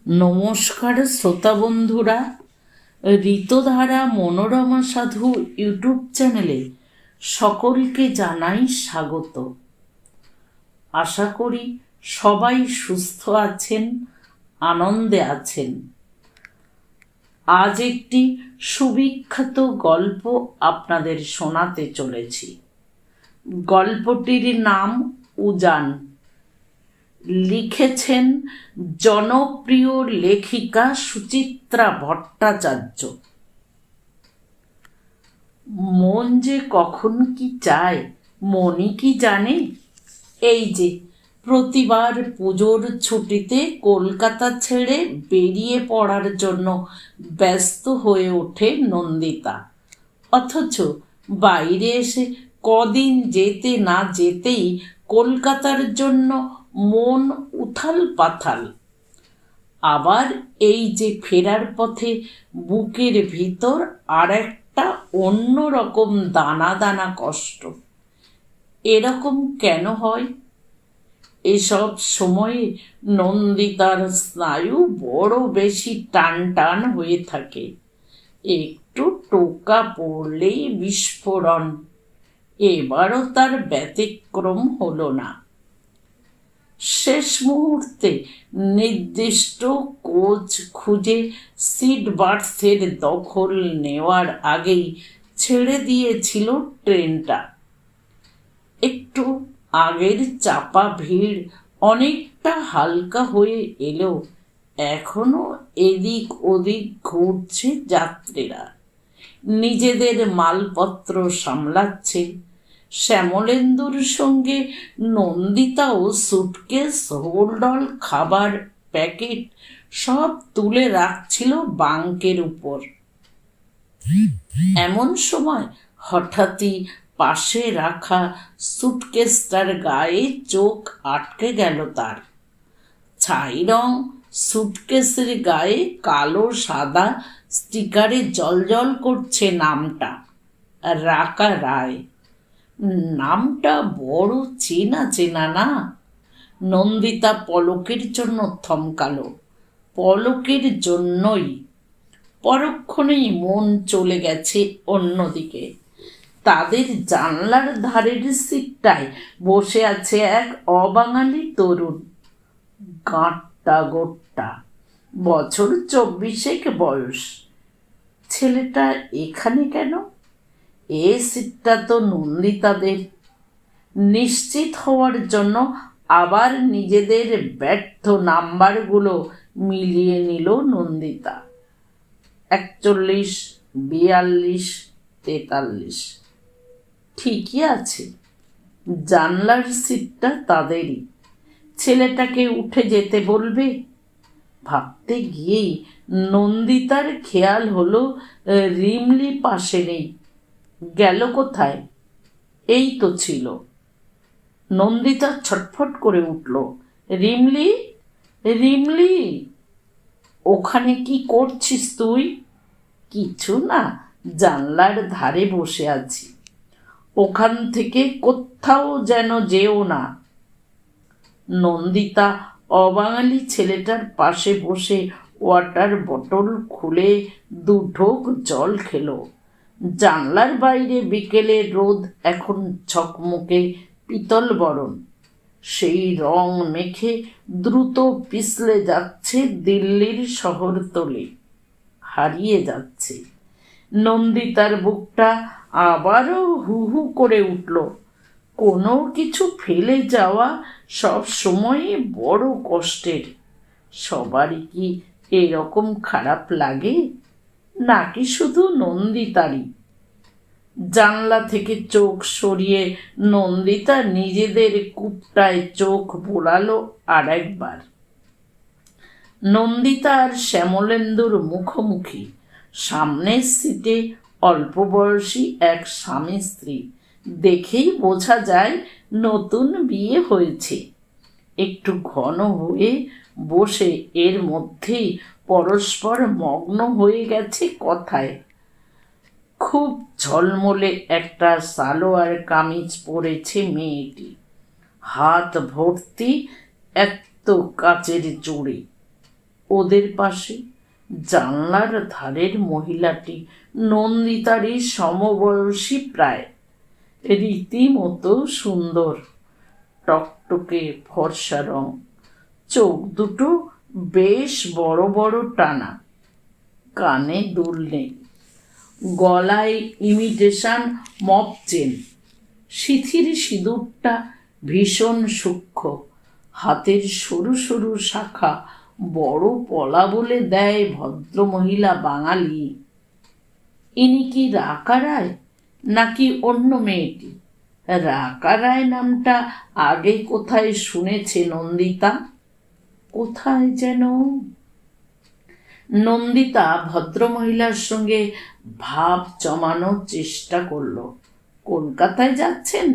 নমস্কার শ্রোতা বন্ধুরা, ঋতধারা মনোরমা সাধু ইউটিউব চ্যানেলে সকলকে জানাই স্বাগত। আশা করি সবাই সুস্থ আছেন, আনন্দে আছেন। আজ একটি সুবিখ্যাত গল্প আপনাদের শোনাতে চলেছি। গল্পটির নাম উজান। লিখেছেন জনপ্রিয় লেখিকা সুচিত্রা ভট্টাচার্য। মন যে কখন কি চায় মনই কি জানে। এই যে প্রতিবার পুজোর ছুটিতে কলকাতা ছেড়ে বেরিয়ে পড়ার জন্য ব্যস্ত হয়ে ওঠে নন্দিতা, অথচ বাইরে এসে কদিন যেতে না যেতেই কলকাতার জন্য মন উথাল পাথাল। আবার এই যে ফেরার পথে বুকের ভিতর আর একটা অন্যরকম দানা দানা কষ্ট। এরকম কেন হয়? এসব সময়ে নন্দিতার স্নায়ু বড় বেশি টান টান হয়ে থাকে। একটু টোকা পড়লেই বিস্ফোরণ। এবারও তার ব্যতিক্রম হলো না। শেষ মুহূর্তে নির্দিষ্ট কোচ খুঁজে সিট বার্থের দখল নেওয়ার আগেই ছেড়ে দিয়েছিল ট্রেনটা। একটু আগের চাপা ভিড় অনেকটা হালকা হয়ে এলেও এখনো এদিক ওদিক ঘুরছে যাত্রীরা, নিজেদের মালপত্র সামলাচ্ছে। শ্যামলেন্দুর সঙ্গে নন্দিতাও সুটকেস, হোলডল, খাবার প্যাকেট সব তুলে রাখছিল বাঙ্কের উপর। এমন সময় হঠাৎই পাশে রাখা সুটকেসটার গায়ে চোখ আটকে গেল তার। ছাই রং সুটকেসের গায়ে কালো সাদা স্টিকারে জলজল করছে নামটা, রাকা রায়। নামটা বড় চেনা চেনা না? নন্দিতা পলকের জন্য থমকালো। পলকের জন্যই। পরক্ষণেই মন চলে গেছে অন্যদিকে। তাদের জানলার ধারের সিটটায় বসে আছে এক অবাঙালি তরুণ, গাঁটটা গোট্টা, বছর 24 বয়স। ছেলেটা এখানে কেন? এ সিটটা তো নন্দিতাদের। নিশ্চিত হওয়ার জন্য আবার নিজেদের ব্যর্থ নাম্বারগুলো মিলিয়ে নিল নন্দিতা। 41, 42, 43। ঠিকই আছে, জানলার সিটটা তাদেরই। ছেলেটাকে উঠে যেতে বলবে। ভাবতে গিয়েই নন্দিতার খেয়াল হলো রিমলি পাশে নেই। গেল কোথায়? এই তো ছিল। নন্দিতা ছটফট করে উঠল। রিমলি, রিমলি, ওখানে কি করছিস তুই? কিছু না, জানলার ধারে বসে আছি। ওখান থেকে কোথাও যেন যেও না। নন্দিতা অবাঙালি ছেলেটার পাশে বসে ওয়াটার বটল খুলে 2 ঢোক জল খেলো। জানলার বাইরে বিকেলের রোদ এখন ঝকমকে পিতল বরণ। সেই রং মেখে দ্রুত পিছলে যাচ্ছে দিল্লির শহরতলি, হারিয়ে যাচ্ছে। নন্দিতার বুকটা আবারও হু হু করে উঠল। কোনো কিছু ফেলে যাওয়া সব সময়ই বড় কষ্টের। সবারই কি এরকম খারাপ লাগে, নাকি শুধু নন্দিতারই? জানলা থেকে চোখ সরিয়ে নন্দিতা নিজেদের কূপটায় চোখ বোলালো আর একবার। নন্দিতা আর শ্যামলেন্দুর মুখোমুখি। সামনের সিটে অল্প বয়সী এক স্বামী স্ত্রী। দেখেই বোঝা যায় নতুন বিয়ে হয়েছে। একটু ঘন হয়ে বসে এর মধ্যেই পরস্পর মগ্ন হয়ে গেছে কথায়। খুব ঝলমলে একটা সালোয়ার কামিজ পরেছে মেয়েটি। হাত ভর্তি এত কাচের চুড়ি। ওদের পাশে জানলার ধারের মহিলাটি নন্দিতারই সমবয়সী প্রায়, রীতিমতো সুন্দর, টকটকে ফর্সা রং, চোখ দুটো বেশ বড় বড় টানা, কানে দুল নেই, গলায় ইমিটেশন মপ চেন, সিথির সিঁদুরটা ভীষণ সূক্ষ্ম, হাতের সরু সরু শাখা বড় পলা বলে দেয় ভদ্রমহিলা বাঙালি। ইনি কি রাকা রায় নাকি অন্য মেয়েটি? রাকা রায় নামটা আগে কোথায় শুনেছে নন্দিতা? কোথায় যেন। নন্দিতা ভদ্রমহিলার সঙ্গে ভাব জমানোর চেষ্টা করল। কলকাতায় যাচ্ছেন?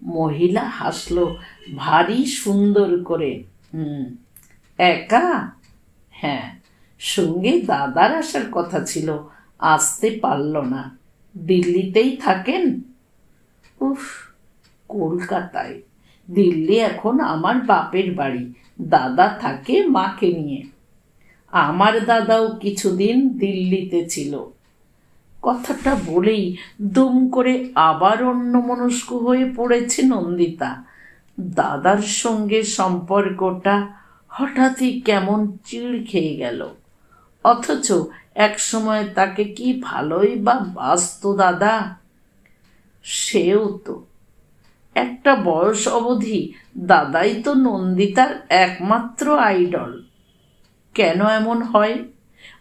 মহিলা হাসল ভারী সুন্দর করে। একা? হ্যাঁ, সঙ্গে দাদার আসার কথা ছিল, আসতে পারল না। দিল্লিতেই থাকেন? উফ, কলকাতায়। দিল্লি এখন আমার বাপের বাড়ি, দাদা থাকে মাকে নিয়ে। আমার দাদাও কিছুদিন দিল্লিতে ছিল। কথাটা বলেই দুম করে আবার অন্যমনস্ক হয়ে পড়েছে নন্দিতা। দাদার সঙ্গে সম্পর্কটা হঠাৎই কেমন চিড় খেয়ে গেল। অথচ একসময় তাকে কি ভালোই বা বাসত দাদা। সেও তো একটা বয়স অবধি দাদাই তো নন্দিতার একমাত্র আইডল। কেন এমন হয়?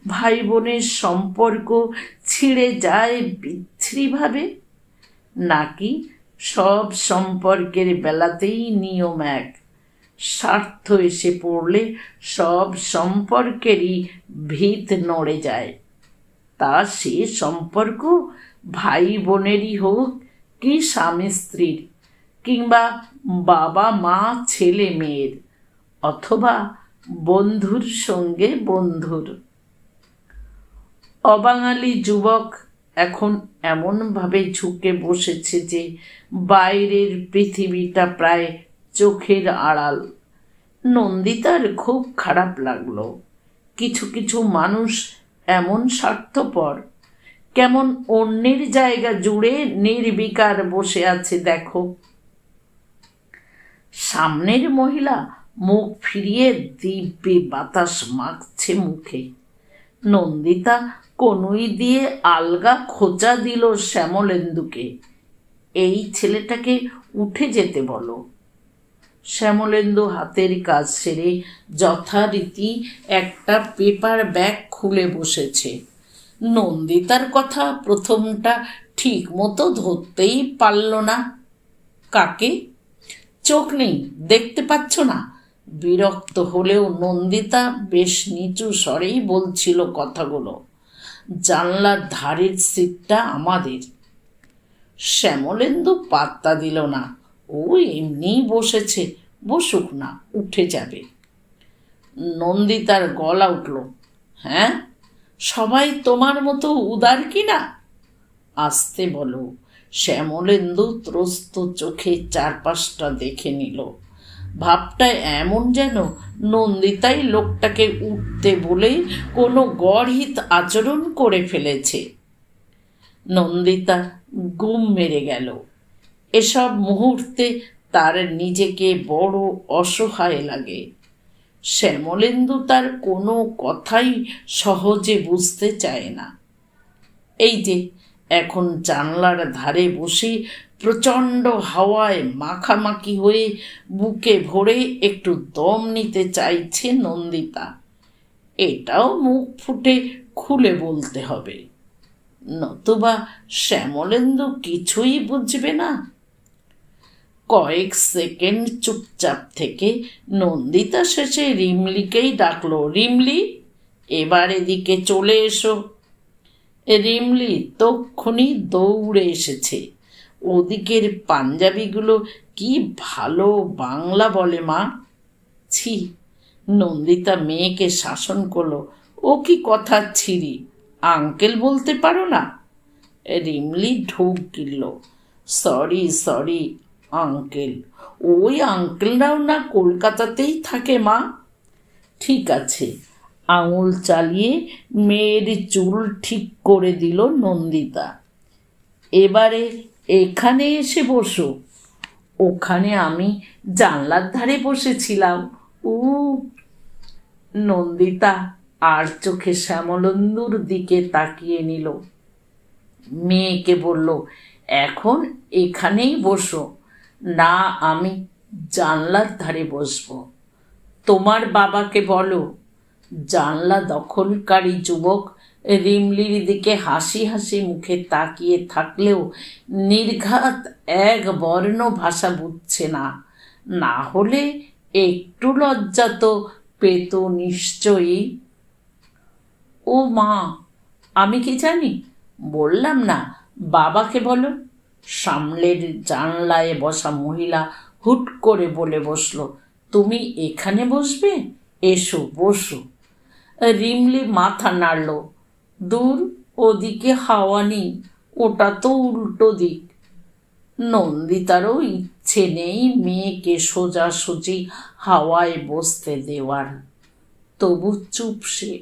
ভাই বোনের সম্পর্ক ছিঁড়ে যায় বিচ্ছিরিভাবে, নাকি সব সম্পর্কের বেলাতেই নিয়ম এক, স্বার্থ এসে পড়লে সব সম্পর্কেরই ভিত নড়ে যায়? তা সে সম্পর্ক ভাই বোনেরই হোক কি স্বামী স্ত্রীর, কিংবা বাবা মা ছেলে মেয়ের, অথবা বন্ধুর সঙ্গে বন্ধুর। অবাঙালি যুবক এখন এমনভাবে ঝুঁকে বসেছে যে বাইরের পৃথিবীটা প্রায় চোখের আড়াল। নন্দিতার খুব খারাপ লাগলো। কিছু কিছু মানুষ এমন স্বার্থপর, কেমন অন্যের জায়গা জুড়ে নির্বিকার বসে আছে দেখো। সামনের মহিলা মুখ ফিরিয়ে দিব্যি বাতাস মাখছে মুখে। নন্দিতা কনুই দিয়ে আলগা খোঁচা দিল শ্যামলেন্দুকে। এই ছেলেটাকে উঠে যেতে বলো। শ্যামলেন্দু হাতের কাজ সেরে যথারীতি একটা পেপার ব্যাগ খুলে বসেছে। নন্দিতার কথা প্রথমটা ঠিক মতো ধরতেই পারল না। কাকে? চোখ নেই, দেখতে পাচ্ছ না? বিরক্ত হলেও নন্দিতা বেশ নিচু স্বরেই বলছিল কথাগুলো। জানলার ধারের সিটটা আমাদের। শ্যামলেন্দু পাত্তা দিল না। ও এমনিই বসেছে, বসুক না, উঠে যাবে। নন্দিতার গলা উঠল, হ্যাঁ, সবাই তোমার মতো উদার কিনা? আসতে বলো। শ্যামলেন্দু ত্রস্ত চোখে চারপাশটা দেখে নিল। ভাবটা এমন যেন নন্দিতাই লোকটাকে উঠতে বলে কোনো গড়হিত আচরণ করে ফেলেছে। নন্দিতা গুম মেরে গেল। এসব মুহূর্তে তার নিজেকে বড় অসহায় লাগে। শ্যামলেন্দু তার কোনো কথাই সহজে বুঝতে চায় না। এই যে এখন জানলার ধারে বসে প্রচণ্ড হাওয়ায় মাখামাখি হয়ে বুকে ভরে একটু দম নিতে চাইছে নন্দিতা। এটাও মুখ ফুটে খুলে বলতে হবে, নতুবা শ্যামলেন্দু কিছুই বুঝবে না। কয়েক সেকেন্ড চুপচাপ থেকে নন্দিতা শেষে রিমলিকেই ডাকলো, রিমলি, এবার এদিকে চলে এসো। রিমলি তক্ষুনি দৌড়ে এসেছে। ওদিকের পাঞ্জাবিগুলো কি ভালো বাংলা বলে মা। ছি! নন্দিতা মেয়েকে শাসন করলো। ও কি কথা ছিরি, আঙ্কেল বলতে পারো না? রিমলি ঢোক গিলল, সরি সরি আঙ্কেল। ওই আঙ্কেলরাও না কলকাতাতেই থাকে মা। ঠিক আছে, আঙুল চালিয়ে মেয়ের চুল ঠিক করে দিল নন্দিতা। এবারে এখানে এসে বসো। ওখানে আমি জানলার ধারে বসেছিলাম। উ নন্দিতা আর চোখে শ্যামলেন্দুর দিকে তাকিয়ে নিল। মেয়েকে বলল, এখন এখানেই বসো। না, আমি জানলার ধারে বসবো। তোমার বাবাকে বলো। জানলা দখলকারী যুবক রিমলির দিকে হাসি হাসি মুখে তাকিয়ে থাকলেও নির্ঘাত এক বর্ণ ভাষা বুঝছে না। না হলে একটু লজ্জা তো পেত নিশ্চয়ই। ও মা, আমি কি জানি? বললাম না, বাবাকে বলো। সামনের জানলায় বসা মহিলা হুট করে বলে বসল, তুমি এখানে বসবে? এসো বসো। রিমলি মাথা নাড়ল। দূর, ওদিকে হাওয়া নেই, ওটা তো উল্টো দিক। নন্দিতারও ইচ্ছে নেই মেয়েকে সোজাসুজি হাওয়ায় বসতে দেওয়ার, তবু চুপ সে।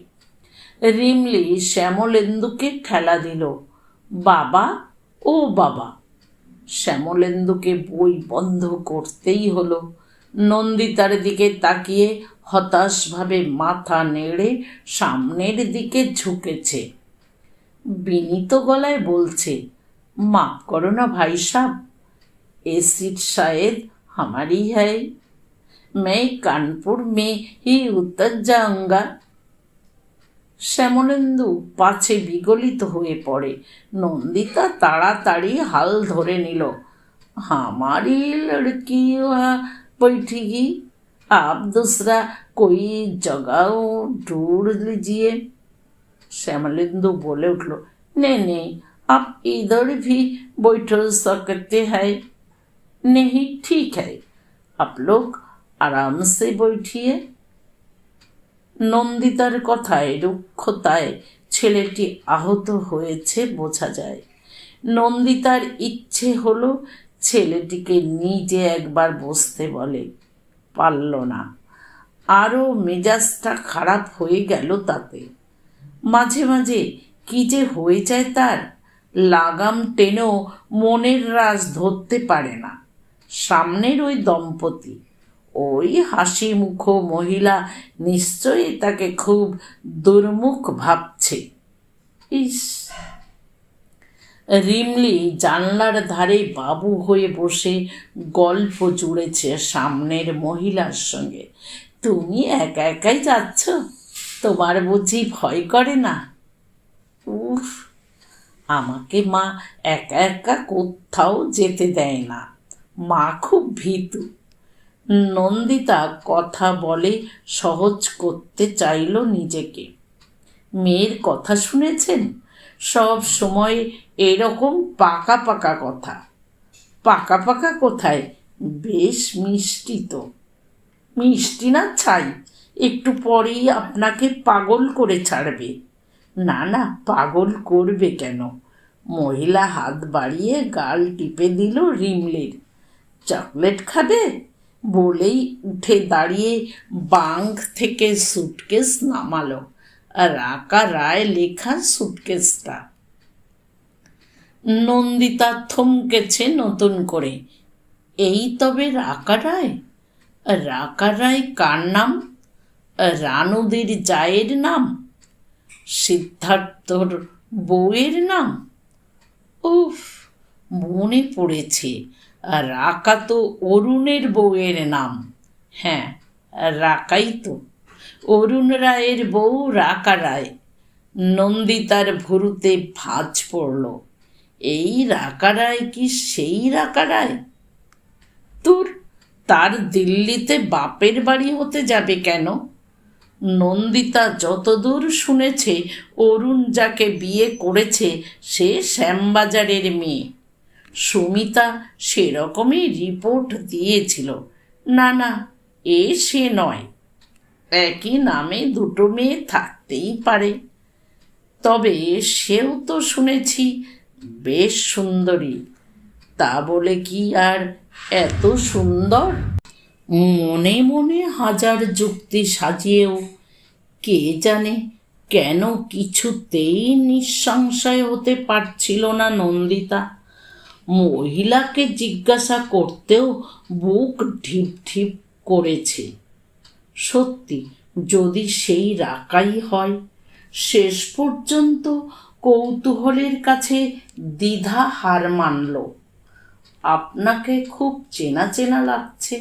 রিমলি শ্যামলেন্দুকে ঠেলা দিল, বাবা, ও বাবা। শ্যামলেন্দুকে বই বন্ধ করতেই হলো। নন্দিতার দিকে তাকিয়ে হতাশভাবে মাথা নেড়ে সামনের দিকে ঝুঁকেছে। বিনীত গলায় বলছে, মাফ করো না ভাই সাব, ये सीट शायद हमारी है। मैं कानपुर में ही उतर जाऊंगा। শ্যামলেন্দু পাছে বিগলিত হয়ে পড়ে। নন্দিতা তাড়াতাড়ি হাল ধরে নিল, हमारी लड़की वहाँ बैठेगी, आप दूसरा कोई जगह ढूंढ लीजिए। श्यामलेंदु बोले उठल, नहीं नहीं, आप इधर भी बैठ सकते हैं। नहीं, ठीक है, आप लोग आराम से बैठिए। নন্দিতার কথায় রুক্ষতায় ছেলেটি আহত হয়েছে বোঝা যায়। নন্দিতার ইচ্ছে হলো ছেলেটিকে নিজে একবার বসতে বলে, পারল না। আরও মেজাজটা খারাপ হয়ে গেল তাতে। মাঝে মাঝে কি যে হয়ে যায় তার, লাগাম টেনেও মনের রাজ ধরতে পারে না। সামনের ওই দম্পতি, ওই হাসি মুখ মহিলা নিশ্চয়ই তাকে খুব দুর্মুখ ভাবছে। ইস! রিমলি জানলার ধারে বাবু হয়ে বসে গল্প জুড়েছে সামনের মহিলার সঙ্গে। তুমি একা একাই যাচ্ছ? তোমার বুঝি ভয় করে না? উফ, আমাকে মা একা একা কোথাও যেতে দেয় না। মা খুব ভীতু। নন্দিতা কথা বলে সহজ করতে চাইল নিজেকে। মেয়ের কথা শুনেছেন? সব সময় এরকম পাকা পাকা কথা। পাকা পাকা কোথায়, বেশ মিষ্টি তো। মিষ্টি না ছাই, একটু পরেই আপনাকে পাগল করে ছাড়বে। না না, পাগল করবে কেন? মহিলা হাত বাড়িয়ে গাল টিপে দিল রিমলির। চকলেট খাবে? বলেই উঠে দাঁড়িয়ে বাঙ্ক থেকে সুটকেস নামালো, রাকা রায় লেখা সুটকেসটা। নন্দিতা থমকেছে নতুন করে। এই তবে রাকা রায়? রাকা রায় কার নাম? রানুদের জায়ের নাম? সিদ্ধার্থর বউয়ের নাম? উফ, মনে পড়েছে, রাকা তো অরুণের বউয়ের নাম। হ্যাঁ, রাকাই তো। অরুণ রায়ের বউ রাকা রায়। নন্দিতার ভুরুতে ভাঁজ পড়ল। এই রাকা রায় কি সেই রাকা রায়? তোর তার দিল্লিতে বাপের বাড়ি হতে যাবে কেন? নন্দিতা যতদূর শুনেছে, অরুণ যাকে বিয়ে করেছে সে শ্যামবাজারের মেয়ে। সুমিতা সেরকমই রিপোর্ট দিয়েছিল। না না, এ সে নয়। একই নামে দুটো মেয়ে থাকতেই পারে। তবে সেও তো শুনেছি বেশ সুন্দরী। তা বলে কি আর এত সুন্দর? মনে মনে হাজার যুক্তি সাজিয়েও কে জানে কেন কিছুতেই নিঃসংশয় হতে পারছিল না নন্দিতা। মহিলাকে জিজ্ঞাসা করতেও বুক ঢিপ ঢিপ করেছে। সত্যি যদি সেই রাকাই হয়। শেষ পর্যন্ত কৌতূহলের কাছে দ্বিধা হার মানল। আপনাকে খুব চেনা চেনা লাগছে।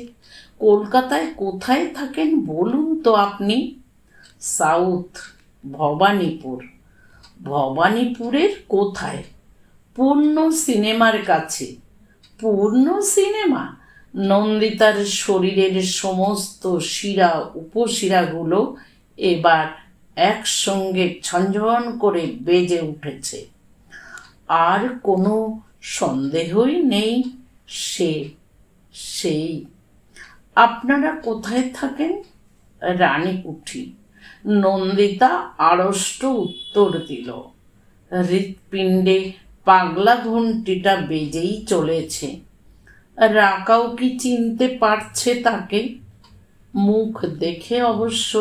কলকাতায় কোথায় থাকেন বলুন তো আপনি? সাউথ, ভবানীপুর। ভবানীপুরের কোথায়? পূর্ণ সিনেমার কাছে। পূর্ণ সিনেমা? নন্দিতার শরীরের সমস্ত শিরা উপশিরাগুলো এবার একসঙ্গে ঝনঝন করে বেজে উঠেছে। আর কোনো সন্দেহই নেই, সেই। আপনারা কোথায় থাকেন? রানীকুঠি। নন্দিতা আড়ষ্ট উত্তর দিল। হৃৎপিণ্ডে পাগলা ঘণ্টিটা বেজেই চলেছে। রাকাও কি চিনতে পারছে তাকে? মুখ দেখে অবশ্য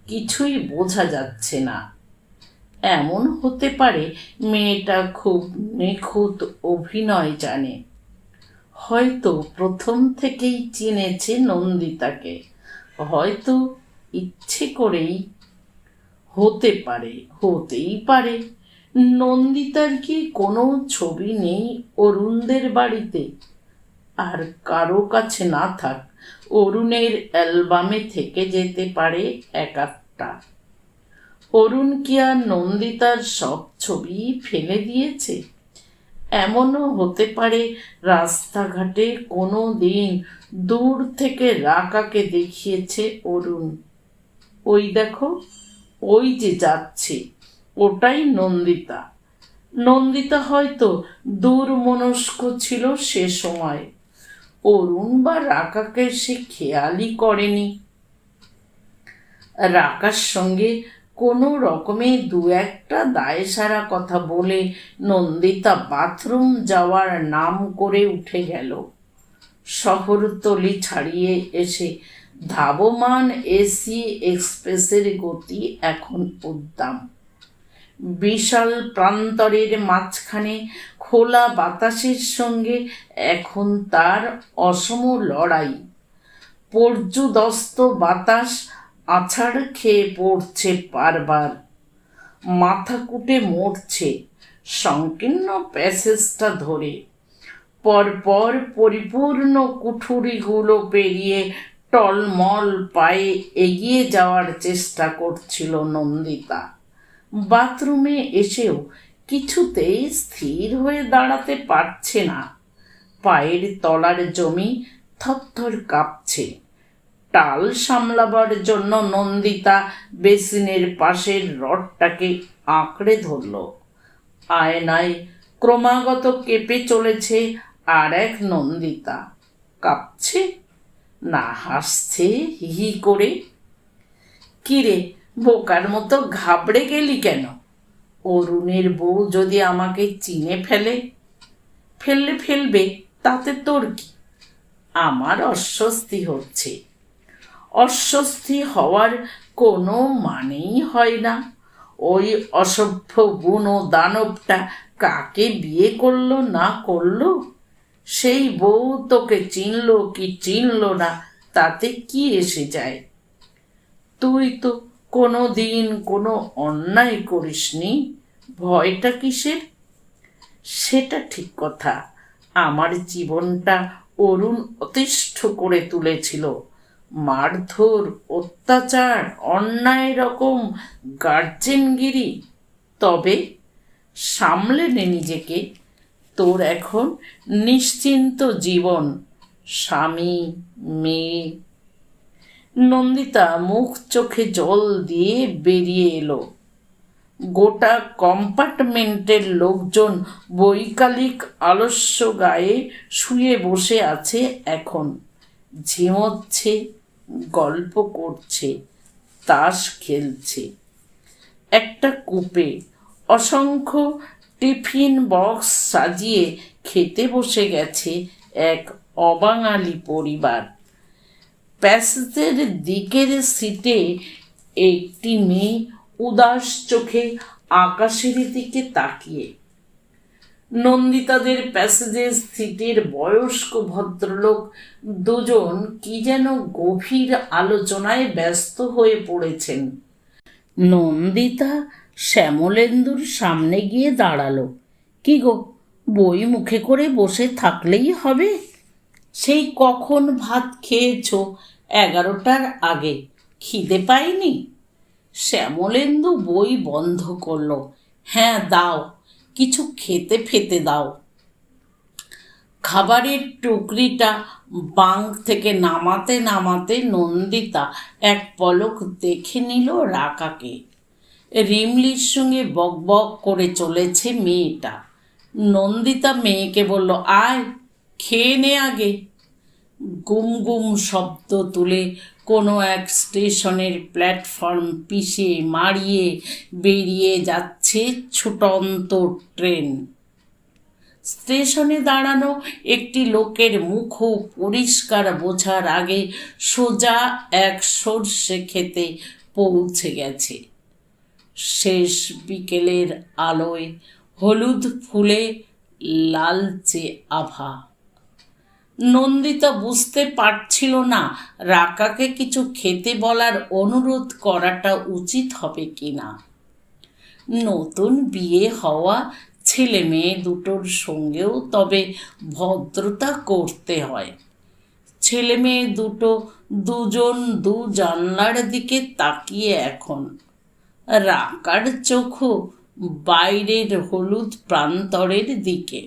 কিছুই বোঝা যাচ্ছে না। এমন হতে পারে মেয়েটা খুব নিখুঁত অভিনয় জানে। হয়তো প্রথম থেকেই চিনেছে নন্দিতাকে, হয়তো ইচ্ছে করেই। হতেই পারে। নন্দিতার কি কোনো ছবি নেই অরুণদের বাড়িতে? আর কারো কাছে না থাক, অরুণের অ্যালবামে থেকে যেতে পারে এক একটা। অরুণ কি আর নন্দিতার সব ছবি ফেলে দিয়েছে? এমনও হতে পারে রাস্তাঘাটে কোনো দিন দূর থেকে রাকাকে দেখিয়েছে অরুণ। ওই দেখো, ওই যে যাচ্ছে, ওটাই নন্দিতা। নন্দিতা হয়তো দূরমনস্ক ছিল সে সময়। অরুণ বা রাকাকে সে খেয়ালই করেনি। রাকার সঙ্গে কোনো রকমে দু একটা দায়সারা কথা বলে নন্দিতা বাথরুম যাওয়ার নাম করে উঠে গেল। শহরতলি ছাড়িয়ে এসে ধাবমান এসি এক্সপ্রেসের গতি এখন উদ্দাম। বিশাল প্রান্তরের মাঝখানে খোলা বাতাসের সঙ্গে এখন তার অসম লড়াই। পর্যুদস্ত বাতাস আছাড় খেয়ে পড়ছে বারবার, মাথা কুটে মরছে সংকীর্ণ প্যাসেজটা ধরে। পরপর পরিপূর্ণ কুঠুরিগুলো পেরিয়ে টলমল পায়ে এগিয়ে যাওয়ার চেষ্টা করছিল নন্দিতা। বাথরুমে এসেও কিছুতেই স্থির হয়ে দাঁড়াতে পারছে না। পায়ের তলার জমি থরথর কাঁপছে। টাল সামলাবার জন্য নন্দিতা বেসিনের পাশের রডটাকে আঁকড়ে ধরল। আয়নায় ক্রমাগত কেঁপে চলেছে আর এক নন্দিতা। কাঁপছে না হাসছে হি করে। কিরে, বোকার মতো ঘাবড়ে গেলি কেন? অরুণের বউ যদি আমাকে চিনে ফেলবে, তাতে তোর কি? আমার অস্বস্তি হচ্ছে। অস্বস্তি হওয়ার কোনো মানেই হয় না। ওই অসভ্য বুনো দানবটা কাকে বিয়ে করলো না করলো, সেই বউ তোকে চিনল কি চিনল না, তাতে কি এসে যায়? তুই তো কোনো দিন কোনো অন্যায় করিসনি, ভয়টা কিসের? সেটা ঠিক কথা। আমার জীবনটা অরুণ অতিষ্ঠ করে তুলেছিল। মারধর, অত্যাচার, অন্যায় রকম গার্জেনগিরি। তবে সামলে নে নিজেকে। তোর এখন নিশ্চিন্ত জীবন, স্বামী, মেয়ে। নন্দিতা মুখ চোখে জল দিয়ে বেরিয়ে এলো। গোটা কম্পার্টমেন্টের লোকজন বৈকালিক আলস্য গায়ে শুয়ে বসে আছে এখন। ঝিমোচ্ছে, গল্প করছে, তাস খেলছে। একটা কূপে অসংখ্য টিফিন বক্স সাজিয়ে খেতে বসে গেছে এক অবাঙালি পরিবার। প্যাসেজের দিকের সিটে একটি মেয়ে উদাস চোখে আকাশের দিকে তাকিয়ে। নন্দিতাদের প্যাসেজের সিটের বয়স্ক ভদ্রলোক দুজন কি যেন গভীর আলোচনায় ব্যস্ত হয়ে পড়েছেন। নন্দিতা শ্যামলেন্দুর সামনে গিয়ে দাঁড়ালো। কি গো, বই মুখে করে বসে থাকলেই হবে? সেই কখন ভাত খেয়েছ? 11টার আগে। খিদে পায়নি? শ্যামলেন্দু বই বন্ধ করলো। হ্যাঁ দাও, কিছু খেতে ফেতে দাও। খাবারের টুকরিটা বাঙ্ক থেকে নামাতে নামাতে নন্দিতা এক পলক দেখে নিল রাকাকে। রিমলির সঙ্গে বকবক করে চলেছে মেয়েটা। নন্দিতা মেয়েকে বলল, আয় খেয়ে নে আগে। গুম গুম শব্দ তুলে কোনো এক স্টেশনের প্ল্যাটফর্ম পিষে মারিয়ে বেরিয়ে যাচ্ছে ছুটন্ত ট্রেন। স্টেশনে দাঁড়ানো একটি লোকের মুখও পরিষ্কার বোঝার আগে সোজা এক সর্ষে খেতে পৌঁছে গেছে। শেষ বিকেলের আলোয় হলুদ ফুলে লালচে আভা। নন্দিতা বুঝতে পারছিল না রাকাকে কিছু খেতে বলার অনুরোধ করাটা উচিত হবে কিনা। নতুন বিয়ে হওয়া ছেলে মেয়ে দুটোর সঙ্গেও তবে ভদ্রতা করতে হয়। ছেলে মেয়ে দুটো দুজন দু জানলার দিকে তাকিয়ে এখন। রাকার চোখও বাইরের হলুদ প্রান্তরের দিকে।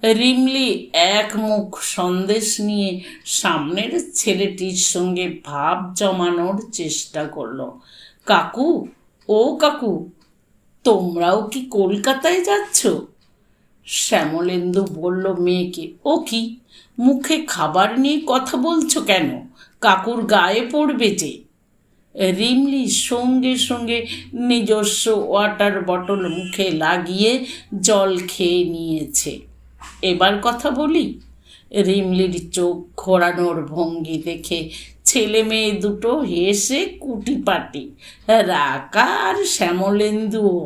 রিমলি এক মুখ সন্দেশ নিয়ে সামনের ছেলেটির সঙ্গে ভাব জমানোর চেষ্টা করল। কাকু, ও কাকু, তোমরাও কি কলকাতায় যাচ্ছ? শ্যামলেন্দু বলল মেয়েকে। ও কি, মুখে খাবার নিয়ে কথা বলছো কেন? কাকুর গায়ে পড়বে যে। রিমলি সঙ্গে সঙ্গে নিজস্ব ওয়াটার বটল মুখে লাগিয়ে জল খেয়ে নিয়েছে। এবার কথা বলি। রিমলির চোখ ঘোরানোর ভঙ্গি দেখে ছেলে মেয়ে দুটো হেসে কুটিপাটি। রাকা আর শ্যামলেন্দুও।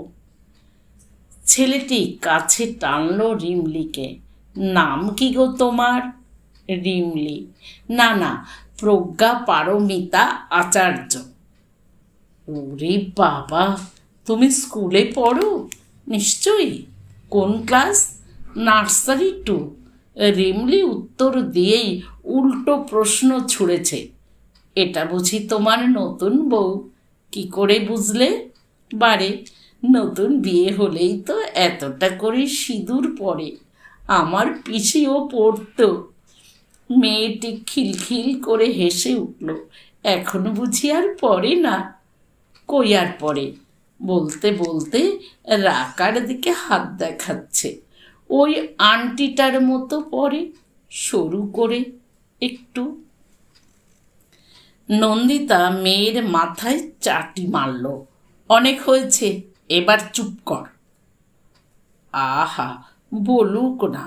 ছেলেটি কাছে টানল রিমলিকে। নাম কি গো তোমার? রিমলি। না না, প্রজ্ঞা পারমিতা আচার্য। ওরে বাবা, তুমি স্কুলে পড়ো নিশ্চয়ই। কোন ক্লাস? নার্সারি 2। রিমলি উত্তর দিয়েই উল্টো প্রশ্ন ছুঁড়েছে। এটা বুঝি তোমার নতুন বউ? কি করে বুঝলে? বারে, নতুন বিয়ে হলেই তো এতটা করে সিঁদুর পড়ে। আমার পিসিও পড়তো। মেয়েটি খিলখিল করে হেসে উঠল। এখনো বুঝি আর পড়ে না? কই আর পড়ে? বলতে বলতে রাকার দিকে হাত দেখাচ্ছে। ওই আন্টিটার মতো পড়ে, সরু করে একটু। নন্দিতা মেয়ের মাথায় চাটি মারল। অনেক হয়েছে, এবার চুপ কর। আহা, বলুক না,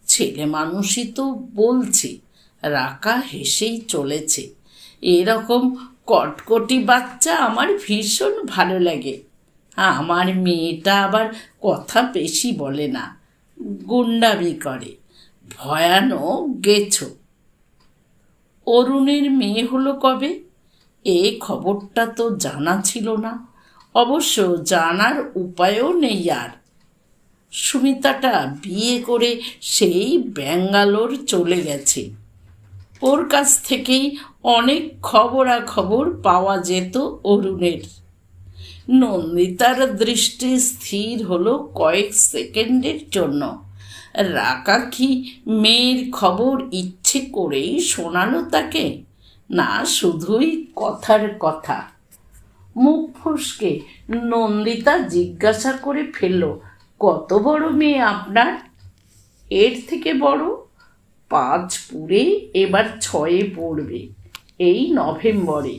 ছেলে মানুষই তো বলছে। রাকা হেসেই চলেছে। এরকম কটকটি বাচ্চা আমার ভীষণ ভালো লাগে। আমার মেয়েটা আবার কথা বেশি বলে না, গুন্ডামি করে। ভয়ানক গেছো। অরুণের মেয়ে হলো কবে? এই খবরটা তো জানা ছিল না। অবশ্য জানার উপায়ও নেই আর। সুমিতাটা বিয়ে করে সেই ব্যাঙ্গালোর চলে গেছে। ওর কাছ থেকেই অনেক খবরাখবর পাওয়া যেত অরুণের। নন্দিতার দৃষ্টি স্থির হলো কয়েক সেকেন্ডের জন্য। রাকা কি মেয়ের খবর ইচ্ছে করেই শোনালো তাকে, না শুধুই কথার কথা? মুখ ফসকে নন্দিতা জিজ্ঞাসা করে ফেলল, কত বড় মেয়ে আপনার? এর থেকে বড়। 5 পুরে এবার 6-এ পড়বে এই নভেম্বরে।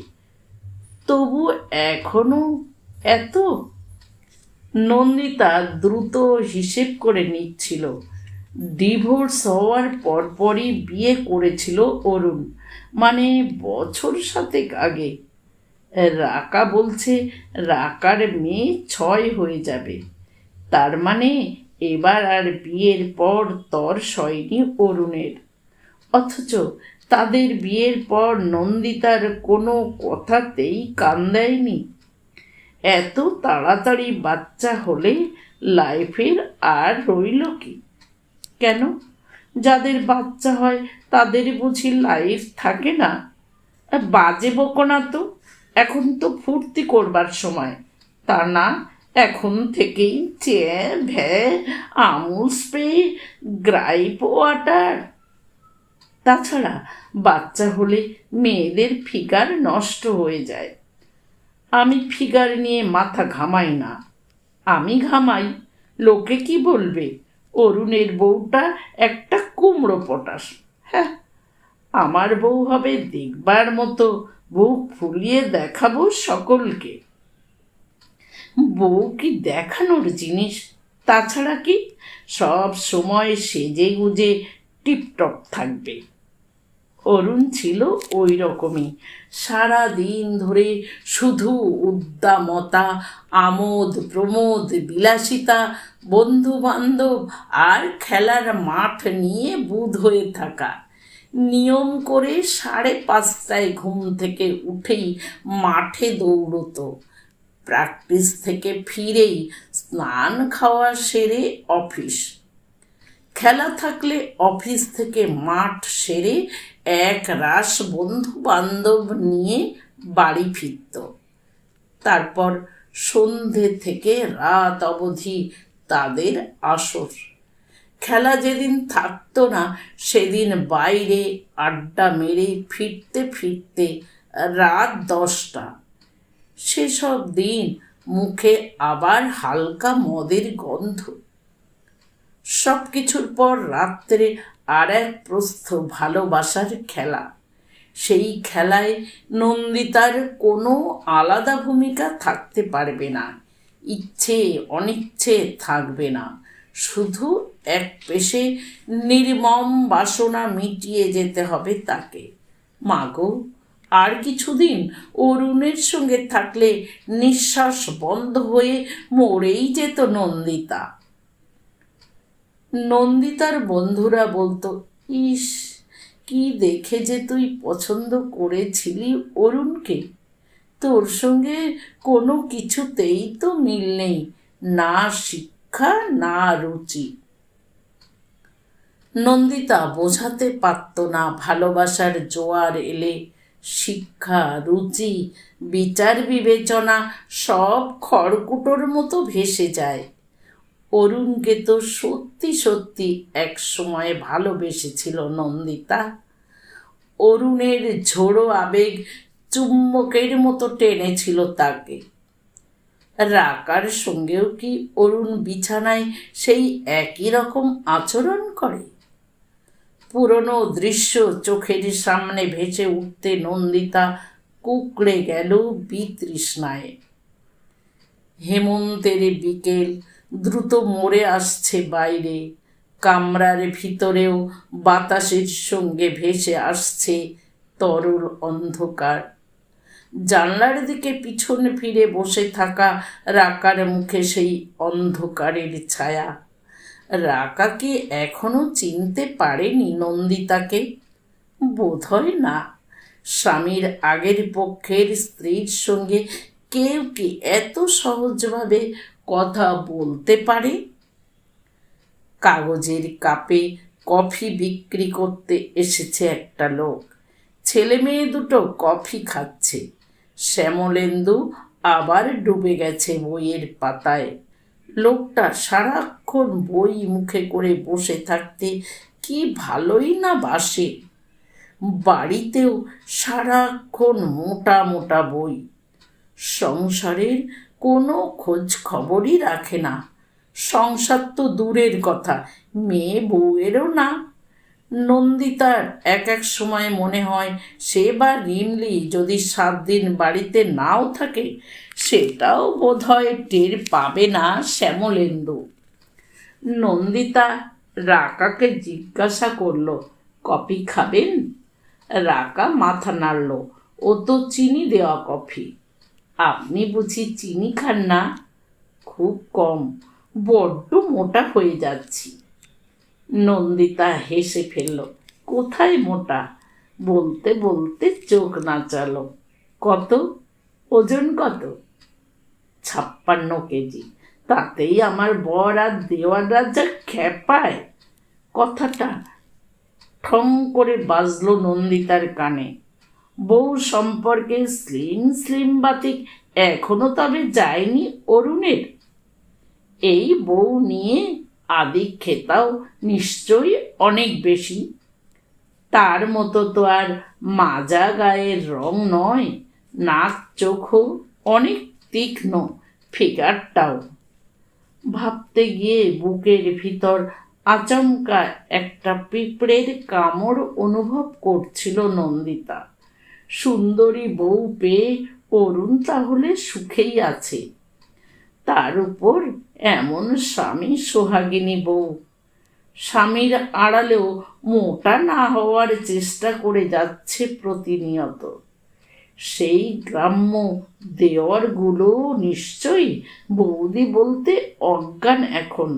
তবু এখনো এত? নন্দিতা দ্রুত হিসেব করে নিচ্ছিল। ডিভোর্স হওয়ার পরপরই বিয়ে করেছিল অরুণ, মানে বছর 7 আগে। রাকা বলছে রাকার মেয়ে 6 হয়ে যাবে, তার মানে এবার আর বিয়ের পর তর সয়নি অরুণের। অথচ তাদের বিয়ের পর নন্দিতার কোনো কথাতেই কান দেয়নি। এত তাড়াতাড়ি বাচ্চা হলে লাইফের আর রইল কি? কেন, যাদের বাচ্চা হয় তাদের বুঝি লাইফ থাকে না? বাজে বকো না তো, এখন তো ফুর্তি করবার সময়, তা না এখন থেকেই চেয়ে ভ্যা, আমুল স্প্রে, গ্রাইপ ওয়াটার। তাছাড়া বাচ্চা হলে মেয়েদের ফিগার নষ্ট হয়ে যায়। আমি ফিগার নিয়ে মাথা ঘামাই না। আমি ঘামাই, লোকে কি বলবে অরুণের বউটা একটা কুমড়ো পটাশ। হ্যাঁ, আমার বউ হবে দেখবার মতো, বুক ফুলিয়ে দেখাবো সকলকে। বউ কি দেখানোর জিনিস? তাছাড়া কি সব সময় সেজে গুজে টিপটপ থাকবে? অরুণ ছিল ওই রকমই, সারা দিন ধরে শুধু উদ্দামতা, আমোদ প্রমোদ, বিলাসিতা, বন্ধু বান্ধব আর খেলার মাঠ নিয়ে বুঁদ হয়ে থাকা। নিয়ম করে 5:30টায় ঘুম থেকে উঠেই মাঠে দৌড়তো। প্র্যাকটিস থেকে ফিরেই স্নান খাওয়া সেরে অফিস। খেলা থাকলে অফিস থেকে মাঠ সেরে এক রাশ বন্ধু বান্ধব নিয়ে বাড়ি ফিরত। তারপর সন্ধে থেকে রাত অবধি তাদের আসর। খেলা যেদিন থাকতো না সেদিন বাইরে আড্ডা মেরে ফিরতে ফিরতে রাত 10টা। সেসব দিন মুখে আবার হালকা মদের গন্ধ। সব কিছুর পর রাত্রে আর এক প্রস্থ ভালোবাসার খেলা। সেই খেলায় নন্দিতার কোনো আলাদা ভূমিকা থাকতে পারবে না, ইচ্ছে অনিচ্ছে থাকবে না। শুধু এক পেশে নির্মম বাসনা মিটিয়ে যেতে হবে তাকে। মাগো, আর কিছুদিন অরুণের সঙ্গে থাকলে নিঃশ্বাস বন্ধ হয়ে মরেই যেত নন্দিতা। নন্দিতার বন্ধুরা বলতো, ইস, কি দেখে যে তুই পছন্দ করেছিলি অরুণকে, তোর সঙ্গে কোনো কিছুতেই তো মিল নেই, না শিক্ষা না রুচি। নন্দিতা বোঝাতে পারত না ভালোবাসার জোয়ার এলে শিক্ষা, রুচি, বিচার বিবেচনা সব খড়কুটোর মতো ভেসে যায়। অরুণকে তো সত্যি সত্যি এক সময় ভালোবেসেছিল নন্দিতা। অরুণের ঝোড়ো আবেগ চুম্বকের মতো টেনেছিল তাকে। রাকার সঙ্গেও কি অরুণ বিছানায় সেই একই রকম আচরণ করে? পুরনো দৃশ্য চোখের সামনে ভেসে উঠতে নন্দিতা কুঁকড়ে গেল বিতৃষ্ণায়। হেমন্তের বিকেল দ্রুত মরে আসছে বাইরে। কামরার ভিতরেও বাতাসের সঙ্গে ভেসে আসছে তরল অন্ধকার। জানলার দিকে পিছন ফিরে বসে থাকা রাকার মুখে সেই অন্ধকারের ছায়া। রাকা কি এখনো চিনতে পারেনি নন্দিতাকে? বোধহয় না। স্বামীর আগের পক্ষের স্ত্রীর সঙ্গে কেউ কি এত সহজভাবে কথা বলতে পারে? কাগজের কাপে কফি বিক্রি করতে এসেছে একটা লোক। ছেলে মেয়ে দুটো কফি খাচ্ছে। শ্যামলেন্দু আবার ডুবে গেছে বইয়ের পাতায়। লোকটা সারাক্ষণ বই মুখে করে বসে থাকতে কি ভালোই না বাসে। বাড়িতেও সারাক্ষণ মোটা মোটা বই। সংসারের কোনো খোঁজ খবরই রাখে না। সংসার তো দূরের কথা, মেয়ে বউয়েরও না। নন্দিতার এক এক সময় মনে হয় সে বা রিমলি যদি 7 দিন বাড়িতে নাও থাকে সেটাও বোধহয় টের পাবে না শ্যামলেন্দু। নন্দিতা রাকাকে জিজ্ঞাসা করল, কফি খাবেন? রাকা মাথা নাড়ল। ও তো চিনি দেওয়া কফি। আপনি বুঝি চিনি খান না? খুব কম, বড্ড মোটা হয়ে যাচ্ছি। নন্দিতা হেসে ফেলল। কোথায় মোটা? বলতে বলতে চোখ নাচালো। কত? ওজন কত? 56 কেজি। তাতেই আমার বর আর দেওয়াররা যা খেপায়। কথাটা ঠং করে বাজলো নন্দিতার কানে। বউ সম্পর্কে স্লিম স্লিম বাতিক এখনো তবে যায়নি অরুণের। এই বউ নিয়ে আদিক্ষেতাও নিশ্চয়ই অনেক বেশি। তার মতো তো আর মাজা গায়ের রং নয়, নাক চোখও অনেক তীক্ষ্ণ, ফিগারটাও। ভাবতে গিয়ে বুকের ভিতর আচমকা একটা পিঁপড়ের কামড় অনুভব করছিল নন্দিতা। সুন্দরী বউ পেয়ে অরুণ তাহলে সুখেই আছে। তার উপর এমন স্বামী সোহাগিনী বউ। স্বামীর আড়ালেও মোটা না হওয়ার চেষ্টা করে যাচ্ছে প্রতিনিয়ত। সেই গ্রাম্য দেওয়ারগুলো নিশ্চয়ই বৌদি বলতে অজ্ঞান এখন।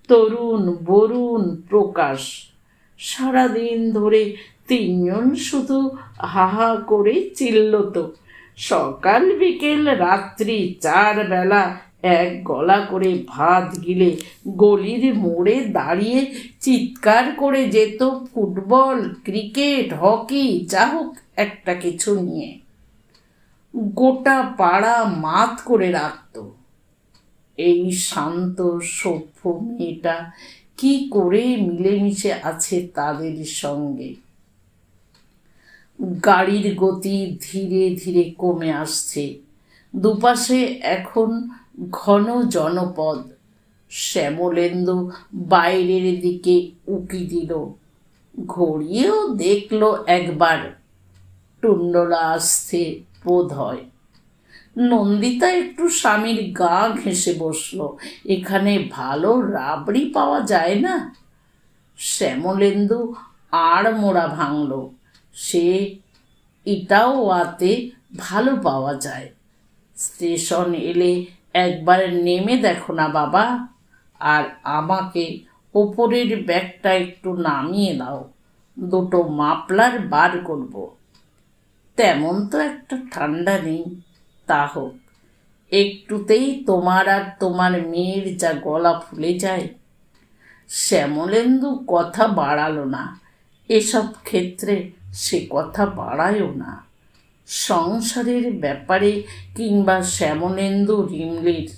তরুণ, বরুণ, প্রকাশ, সারাদিন ধরে তিনজন শুধু হাহা করে চিল্লত। সকাল বিকেল রাত্রি 4 বেলা এক গলা করে ভাত গিলে গলির মোড়ে দাঁড়িয়ে চিৎকার করে যেত ফুটবল, ক্রিকেট, হকি, যা হোক একটা কিছু নিয়ে। গোটা পাড়া মাত করে রাখত। এই শান্ত সভ্য মেয়েটা কি করে মিলেমিশে আছে তাদের সঙ্গে। গাড়ির গতি ধীরে ধীরে কমে আসছে। দুপাশে এখন ঘন জনপদ। শ্যামলেন্দু বাইরের দিকে উকি দিল, ঘুরিয়েও দেখল একবার। টুন্ডলা আসছে বোধ হয়। নন্দিতা একটু স্বামীর গা ঘেঁষে বসল। এখানে ভালো রাবড়ি পাওয়া যায় না? শ্যামলেন্দু আড় মোড়া ভাঙল। সে ইটাওয়াতে ভালো পাওয়া যায়। স্টেশন এলে একবার নেমে দেখো না বাবা, আর আমাকে ওপরের ব্যাগটা একটু নামিয়ে দাও। 2টো মাফলার বার করব। তেমন তো একটা ঠান্ডা নেই, তা হোক। একটুতেই তোমার আর তোমার মেয়ের যা গলা ফুলে যায়। শ্যামলেন্দু কথা বাড়ালো না। এসব ক্ষেত্রে সে কথা বাড়ায়ও না। সংসারের ব্যাপারে কিংবা শ্যামলেন্দু রিমলির,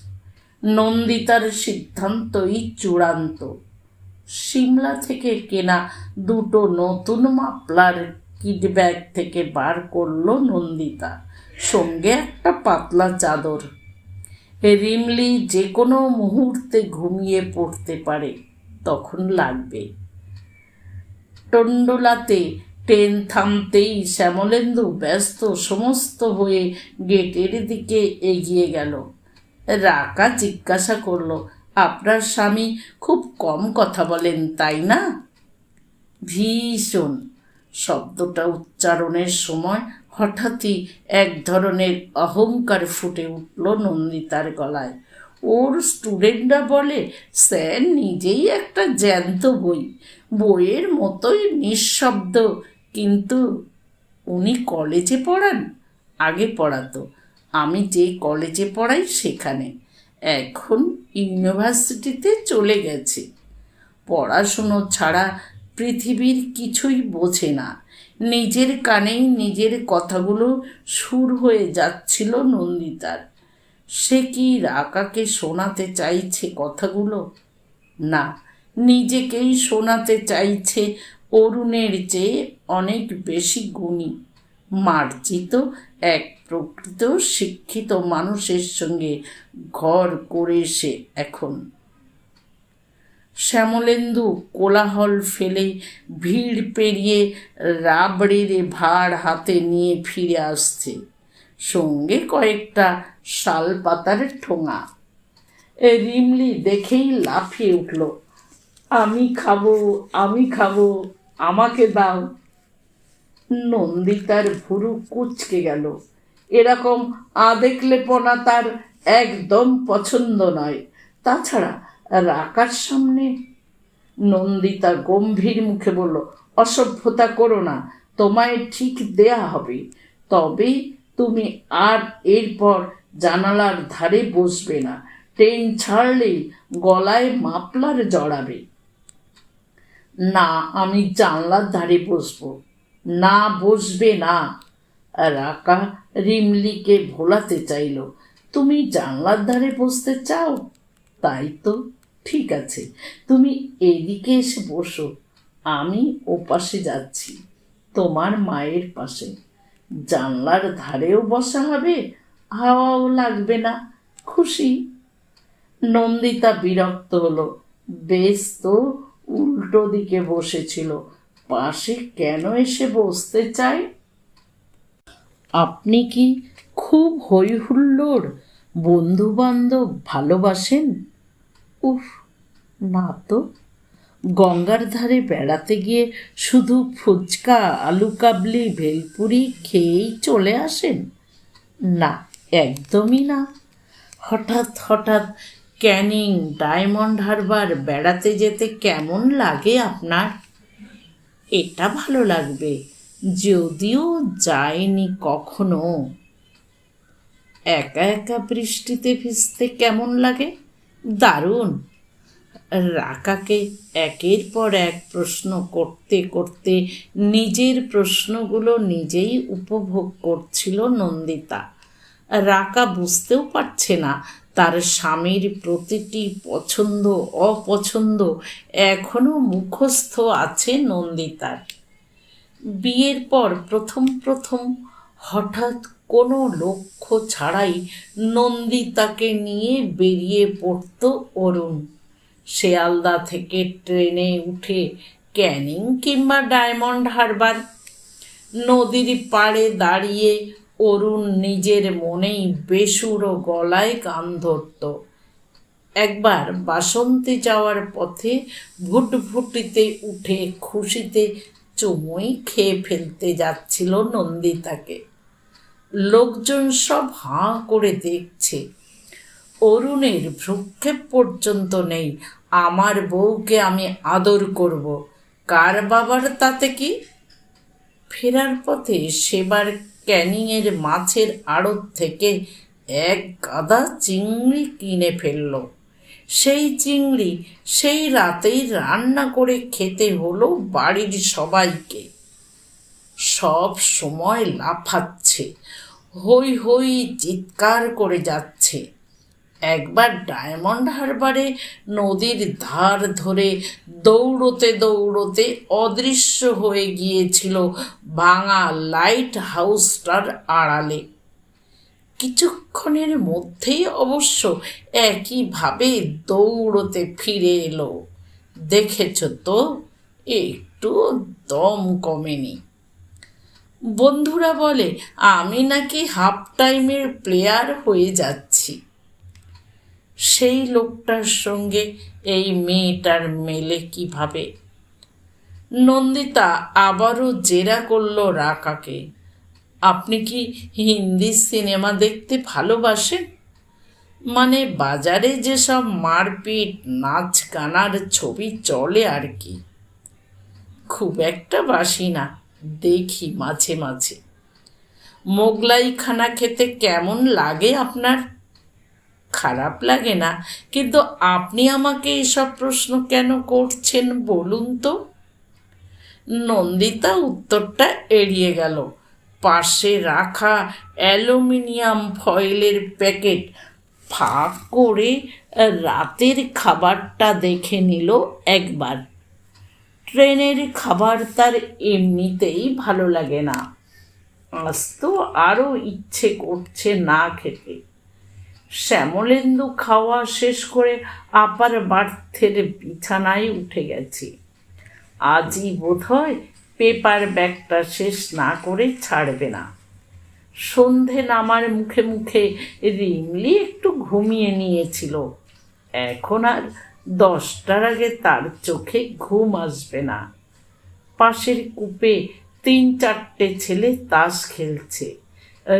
নন্দিতার সিদ্ধান্তই চূড়ান্ত। সিমলা থেকে কেনা 2টো নতুন মাফলার কিট ব্যাগ থেকে বার করলো নন্দিতা, সঙ্গে একটা পাতলা চাদর। রিমলি যে কোনো মুহূর্তে ঘুমিয়ে পড়তে পারে, তখন লাগবে। টন্ডলাতে ট্রেন থামতেই শ্যামলেন্দু ব্যস্ত সমস্ত হয়ে গেটের দিকে এগিয়ে গেল। রাকা জিজ্ঞাসা করল, আপনার স্বামী খুব কম কথা বলেন তাই না? ভীষণ। শব্দটা উচ্চারণের সময় হঠাৎই এক ধরনের অহংকার ফুটে উঠল নন্দিতার গলায়। ওর স্টুডেন্টরা বলে স্যার নিজেই একটা জ্যান্ত বই, বইয়ের মতোই নিঃশব্দ। কিন্তু উনি কলেজে পড়ান? আগে পড়াতো, আমি যে কলেজে পড়াই সেখানে। এখন ইউনিভার্সিটিতে চলে গেছে। পড়াশুনো ছাড়া পৃথিবীর কিছুই বোঝে না। নিজের কানেই নিজের কথাগুলো সুর হয়ে যাচ্ছিল নন্দিতার। সে কি রাকাকে শোনাতে চাইছে কথাগুলো? না, নিজেকেই শোনাতে চাইছে অরুণের চেয়ে অনেক বেশি গুণী, মার্জিত এক প্রকৃত শিক্ষিত মানুষের সঙ্গে ঘর করে সে এখন। শ্যামলেন্দু কোলাহল ফেলে ভিড় পেরিয়ে রাবড়ির ভার হাতে নিয়ে ফিরে আসছে, সঙ্গে কয়েকটা শাল পাতার ঠোঙা। রিমলি দেখেই লাফিয়ে উঠল, আমি খাবো, আমি খাবো, আমাকে দাও। নন্দিতার ভুরু কুঁচকে গেল। এরকম আদেকলেপনা তার একদম পছন্দ নয়। তাছাড়া রাকার সামনে। নন্দিতা গম্ভীর মুখে বলল, অসভ্যতা করো না, তোমায় ঠিক দেয়া হবে, তবে তুমি আর এরপর জানালার ধারে বসবে না। ট্রেন ছাড়লেই গলায় মাফলার জড়াবে। না, আমি জানলার ধারে বসবো না। বসবে না। রাকা রিমলিকে ভোলাতে চাইল। তুমি জানলার ধারে বসতে চাও? তাই তো, ঠিক আছে, তুমি এদিকে এসে বসো, আমি ওপাশে যাচ্ছি, তোমার মায়ের পাশে। জানলার ধারেও বসা হবে, হাওয়াও লাগবে না। খুশি? নন্দিতা বিরক্ত হলো। বেশ তো, উল্টো দিকে বসেছিল, পাশে কেন এসে বসতে চায়? আপনি কি খুব হই হুল্লোড়, বন্ধু বান্ধব ভালোবাসেন? উফ, না তো। গঙ্গার ধারে বেড়াতে গিয়ে শুধু ফুচকা, আলু কাবলি, ভেলপুরি খেয়েই চলে আসেন? না, একদমই না। হঠাৎ হঠাৎ ক্যানিং, ডায়মন্ড হারবার বেড়াতে যেতে কেমন লাগে আপনার? এটা ভালো লাগবে, যদিও যায়নি কখনো। একা একা বৃষ্টিতে ভিজতে কেমন লাগে? দারুণ। রাকাকে একের পর এক প্রশ্ন করতে করতে নিজের প্রশ্নগুলো নিজেই উপভোগ করছিল নন্দিতা। রাকা বুঝতেও পারছে না তার স্বামীর প্রতিটি পছন্দ অপছন্দ এখনো মুখস্থ আছে নন্দিতার। বিয়ের পর প্রথম প্রথম হঠাৎ কোনো লক্ষ্য ছাড়াই নন্দিতাকে নিয়ে বেরিয়ে পড়ত অরুণ। শিয়ালদা থেকে ট্রেনে উঠে ক্যানিং কিংবা ডায়মন্ড হারবার। নদীর পাড়ে দাঁড়িয়ে অরুণ নিজের মনেই বেসুরো গলায় গান ধরত। একবার বাসন্তী যাওয়ার পথে ভুটভুটিতে উঠে খুশিতে চুমুই খেয়ে ফেলতে যাচ্ছিল নন্দিতাকে। লোকজন সব হাঁ করে দেখছে। অরুণের ভ্রুক্ষেপ পর্যন্ত নেই, আমার বউকে আমি আদর করব, কার বাবার তাতে কি? ফেরার পথে সেবার ক্যানিংয়ের মাছের আড়ত থেকে এক গাদা চিংড়ি কিনে ফেলল। সেই চিংড়ি সেই রাতেই রান্না করে খেতে হলো বাড়ির সবাইকে। সব সময় লাফাচ্ছে, হই হই চিৎকার করে যাচ্ছে। একবার ডায়মন্ড হারবারে নদীর ধার ধরে দৌড়তে দৌড়তে অদৃশ্য হয়ে গিয়েছিল ভাঙা লাইট হাউসটার আড়ালে। কিছুক্ষণের মধ্যেই অবশ্য একইভাবে দৌড়তে ফিরে এলো। দেখেছ তো, একটু দম কমেনি। বন্ধুরা বলে আমি নাকি হাফ টাইমের প্লেয়ার হয়ে যাচ্ছি। সেই লোকটার সঙ্গে এই মেয়েটার মেলে কিভাবে? নন্দিতা আবারও জেরা করল রাকাকে। আপনি কি হিন্দি সিনেমা দেখতে ভালোবাসেন? মানে বাজারে যেসব মারপিট নাচ গানার ছবি চলে আর কি। খুব একটা বাসি না, দেখি মাঝে মাঝে। মোগলাই খানা খেতে কেমন লাগে আপনার? খারাপ লাগে না, কিন্তু আপনি আমাকে এসব প্রশ্ন কেন করছেন বলুন তো? নন্দিতা উত্তরটা এড়িয়ে গেল। পাশে রাখা অ্যালুমিনিয়াম ফয়েলের প্যাকেট ফাঁক করে রাতের খাবারটা দেখে নিল একবার। ট্রেনের খাবার তার এমনিতেই ভালো লাগে না, আজ তো আরও ইচ্ছে করছে না খেতে। শ্যামলেন্দু খাওয়া শেষ করে আপার বার্থের বিছানায় উঠে গেছি। আজই বোধহয় পেপার ব্যাগটা শেষ না করে ছাড়বে না। সন্ধে নামার মুখে মুখে রিমলি একটু ঘুমিয়ে নিয়েছিল। এখন আর 10টার আগে তার চোখে ঘুম আসবে না। পাশের কূপে 3-4টে ছেলে তাস খেলছে।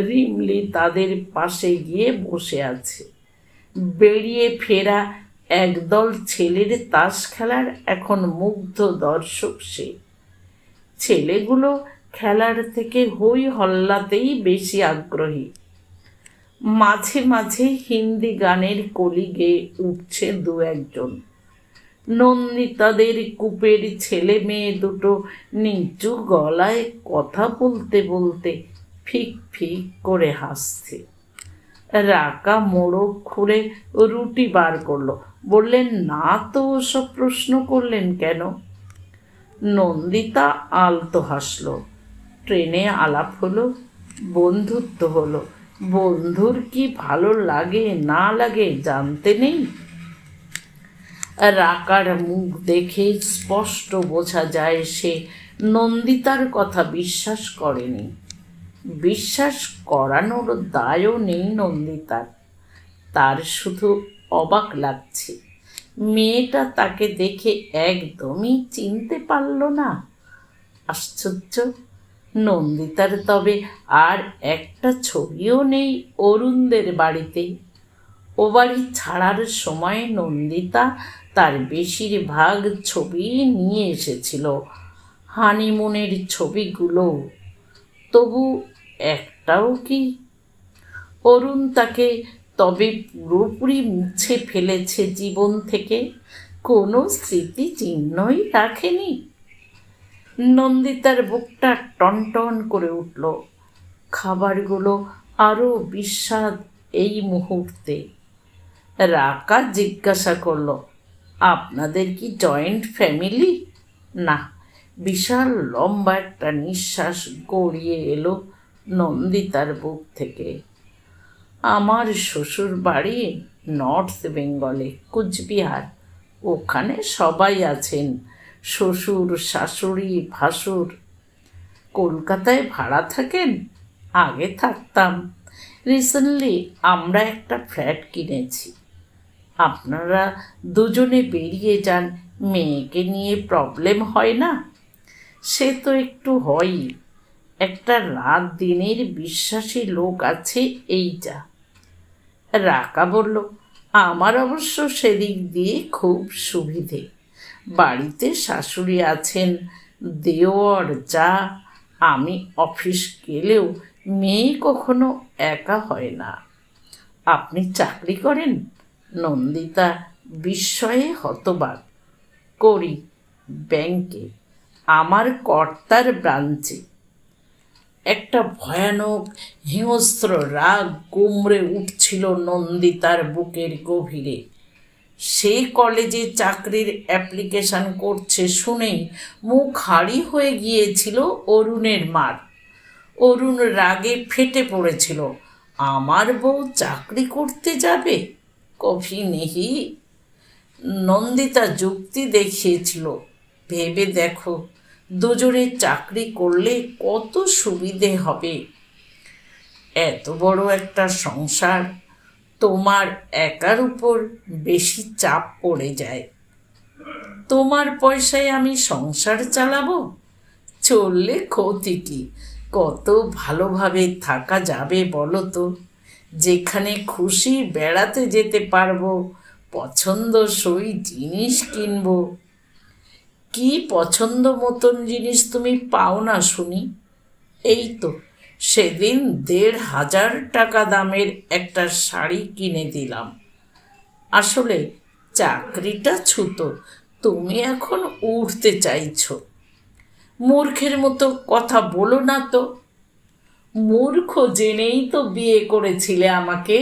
রিমলি তাদের পাশে গিয়ে বসে আছে। বেরিয়ে ফেরা একদল ছেলের তাস খেলার এখন মুগ্ধ দর্শক সে। ছেলেগুলো খেলার থেকে হই হল্লাতেই বেশি আগ্রহী। মাঝে মাঝে হিন্দি গানের কলি গেয়ে উঠছে দু একজন। নন্দিতাদের কূপের ছেলে মেয়ে দুটো নিচু গলায় কথা বলতে বলতে ফিক ফিক করে হাসছে। রাকা মোড়ক খুলে রুটি বার করলো, বললেন, না তো ওসব প্রশ্ন করলেন কেন? নন্দিতা আলতো হাসলো। ট্রেনে আলাপ হলো, বন্ধুত্ব হলো। বন্ধুর কি ভালো লাগে না লাগে জানতে নেই। রাকার মুখ দেখে স্পষ্ট বোঝা যায় সে নন্দিতার কথা বিশ্বাস করেনি। বিশ্বাস করানোর দায়ও নেই নন্দিতার। তার শুধু অবাক লাগছে, মেয়েটা তাকে দেখে একদমই চিনতে পারল না। আশ্চর্য, নন্দিতার তবে আর একটা ছবিও নেই অরুণদের বাড়িতে। ও বাড়ি ছাড়ার সময় নন্দিতা তার বেশিরভাগ ছবি নিয়ে এসেছিল, হানিমুনের ছবিগুলো। তবু একটাও কি? অরুণ তাকে তবে পুরোপুরি মুছে ফেলেছে জীবন থেকে, কোনো স্মৃতিচিহ্নই রাখেনি। নন্দিতার বুকটা টনটন করে উঠল। খাবারগুলো আরও বিস্বাদ এই মুহূর্তে। রাকা জিজ্ঞাসা করল, আপনাদের কি জয়েন্ট ফ্যামিলি? না। বিশাল লম্বা একটা নিঃশ্বাস গড়িয়ে এলো নন্দিতার বুক থেকে। আমার শ্বশুর বাড়ি নর্থ বেঙ্গলে, কুচবিহার। ওখানে সবাই আছেন, শ্বশুর, শাশুড়ি, ভাসুর। কলকাতায় ভাড়া থাকেন? আগে থাকতাম। রিসেন্টলি আমরা একটা ফ্ল্যাট কিনেছি। আপনারা দুজনে বেরিয়ে যান, মেয়েকে নিয়ে প্রবলেম হয় না? সে তো একটু হয়ই। একটা রাত দিনের বিশ্বাসী লোক আছে, এই যা। রাকা বলল, আমার অবশ্য সেদিক দিয়ে খুব সুবিধে। বাড়িতে শাশুড়ি আছেন, দেওর, যা। আমি অফিস গেলেও মেয়ে কখনো একা হয় না। আপনি চাকরি করেন? নন্দিতা বিস্ময়ে হতবাক। করি, ব্যাংকে, আমার কর্তার ব্রাঞ্চে। একটা ভয়ানক হিংস্র রাগ গুমড়ে উঠছিল নন্দিতার বুকের গভীরে। সে কলেজে চাকরির অ্যাপ্লিকেশন করছে শুনেই মুখ হাঁড়ি হয়ে গিয়েছিল অরুণের মার। অরুণ রাগে ফেটে পড়েছিল, আমার বউ চাকরি করতে যাবে? কভি নেহি। নন্দিতা যুক্তি দেখিয়েছিল, ভেবে দেখো, দুজনে চাকরি করলে কত সুবিধে হবে। এত বড় একটা সংসার, তোমার একার উপর বেশি চাপ পড়ে যায়। তোমার পয়সায় আমি সংসার চালাবো? চললে ক্ষতি কি? কত ভালোভাবে থাকা যাবে বলো তো? যেখানে খুশি বেড়াতে যেতে পারবো, পছন্দসই জিনিস কিনবো। কি পছন্দ মতন জিনিস তুমি পাও না শুনি? এই তো সেদিন ১,৫০০ টাকা দামের একটা শাড়ি কিনে দিলাম। আসলে চাকরিটা ছুতো, তুমি এখন উঠতে চাইছো। মূর্খের মতো কথা বলো না তো। মূর্খ জেনেই তো বিয়ে করেছিলে আমাকে।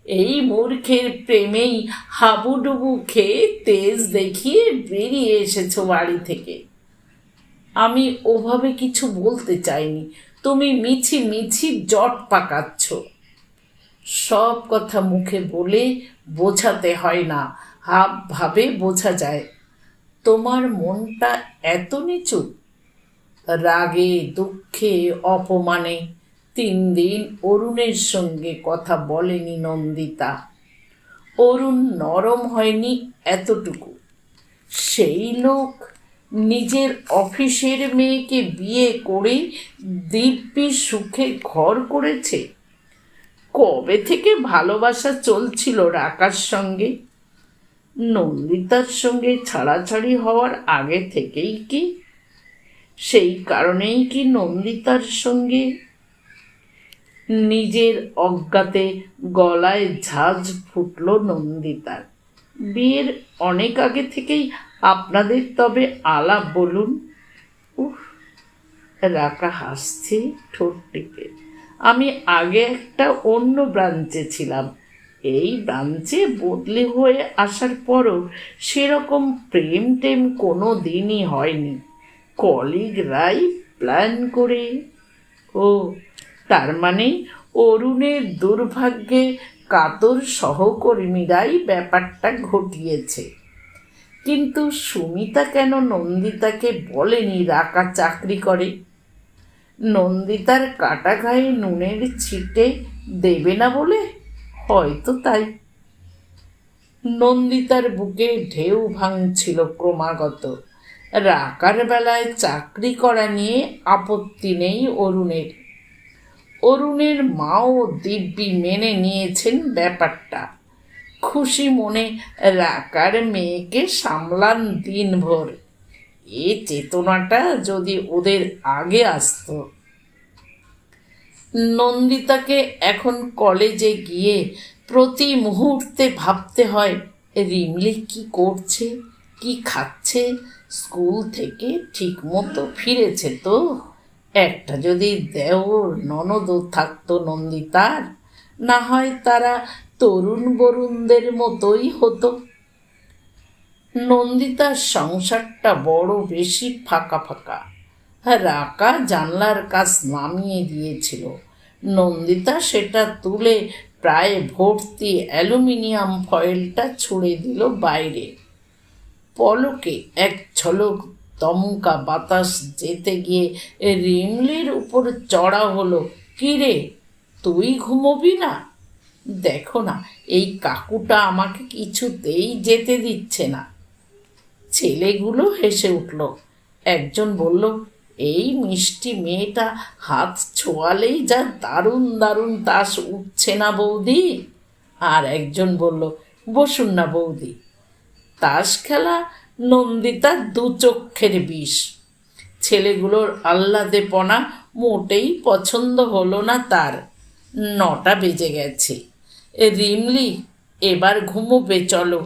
এই মূর্খের প্রেমেই হাবুডুবু খেয়ে তেজ দেখিয়ে বেরিয়ে এসেছো বাড়ি থেকে। আমি ওভাবে কিছু বলতে চাইনি, তুমি মিছি মিছি জট পাকাচ্ছ। সব কথা মুখে বলে বোঝাতে হয় না, হাব ভাবে বোঝা যায়। তোমার মনটা এত নিচু। রাগে, দুঃখে, অপমানে ৩ দিন অরুণের সঙ্গে কথা বলেনি নন্দিতা। অরুণ নরম হয়নি এতটুকু। সেই লোক নিজের অফিসের মেয়েকে বিয়ে করে দিব্যি সুখে ঘর করেছে। কবে থেকে ভালোবাসা চলছিল রাকার সঙ্গে? নন্দিতার সঙ্গে ছাড়াছাড়ি হওয়ার আগে থেকেই কি? সেই কারণেই কি নন্দিতার সঙ্গে? নিজের অজ্ঞাতে গলায় ঝাঁঝ ফুটল নন্দিতার। বিয়ের অনেক আগে থেকেই আপনাদের তবে আলাপ বলুন? উফ, রাকা হাসছে ঠোঁট টিপে। আমি আগে একটা অন্য ব্রাঞ্চে ছিলাম। এই ব্রাঞ্চে বদলি হয়ে আসার পরও সেরকম প্রেম টেম কোনো দিনই হয়নি। কলিগরাই প্ল্যান করে। ও, তার মানে অরুণের দুর্ভাগ্যে কাতর সহকর্মীরাই ব্যাপারটা ঘটিয়েছে। কিন্তু সুমিতা কেন নন্দিতাকে বলেনি রাকা চাকরি করে? নন্দিতার কাটা গায়ে নুনের ছিটে দেবে না বলে? হয়তো তাই। নন্দিতার বুকে ঢেউ ভাঙছিল ক্রমাগত। রাকার বেলায় চাকরি করা নিয়ে আপত্তি নেই অরুণের। অরুণের মাও দিব্যি মেনে নিয়েছেন ব্যাপারটা। খুশি মনে রাকার মেয়েকে সামলান দিনভর। এ চেতনাটা যদি ওদের আগে আসতো। নন্দিতাকে এখন কলেজে গিয়ে প্রতি মুহূর্তে ভাবতে হয় রিমলি কি করছে, কি খাচ্ছে, স্কুল থেকে ঠিক মতো ফিরেছে তো? একটা যদি দেওর ননদও থাকতো নন্দিতার, না হয় তারা তরুণ বরুণদের মতোই হতো। নন্দিতার সংসারটা বড় বেশি ফাঁকা ফাঁকা। রাকা জানলার কাছ নামিয়ে দিয়েছিল। নন্দিতা সেটা তুলে প্রায় ভর্তি অ্যালুমিনিয়াম ফয়েলটা ছুঁড়ে দিল বাইরে। পলকে এক ঝলক দমকা বাতাস যেতে গিয়ে রিমলির উপর চড়া হলো। কিরে, তুই ঘুমোবি না? দেখো না, এই কাকুটা আমাকে কিছুতেই যেতে দিচ্ছে না। ছেলেগুলো হেসে উঠল। একজন বলল, এই মিষ্টি মেয়েটা হাত ছোঁয়ালেই যা দারুণ দারুণ তাস উঠছে না বৌদি। আর একজন বলল, বসুন না বৌদি। তাস খেলা নন্দিতার দু চক্ষের বিষ। ছেলেগুলোর আহ্লাদেপনা মোটেই পছন্দ হলো না তার। 9টা বেজে গেছে। রিমলি, এবার ঘুমোবে, চলো।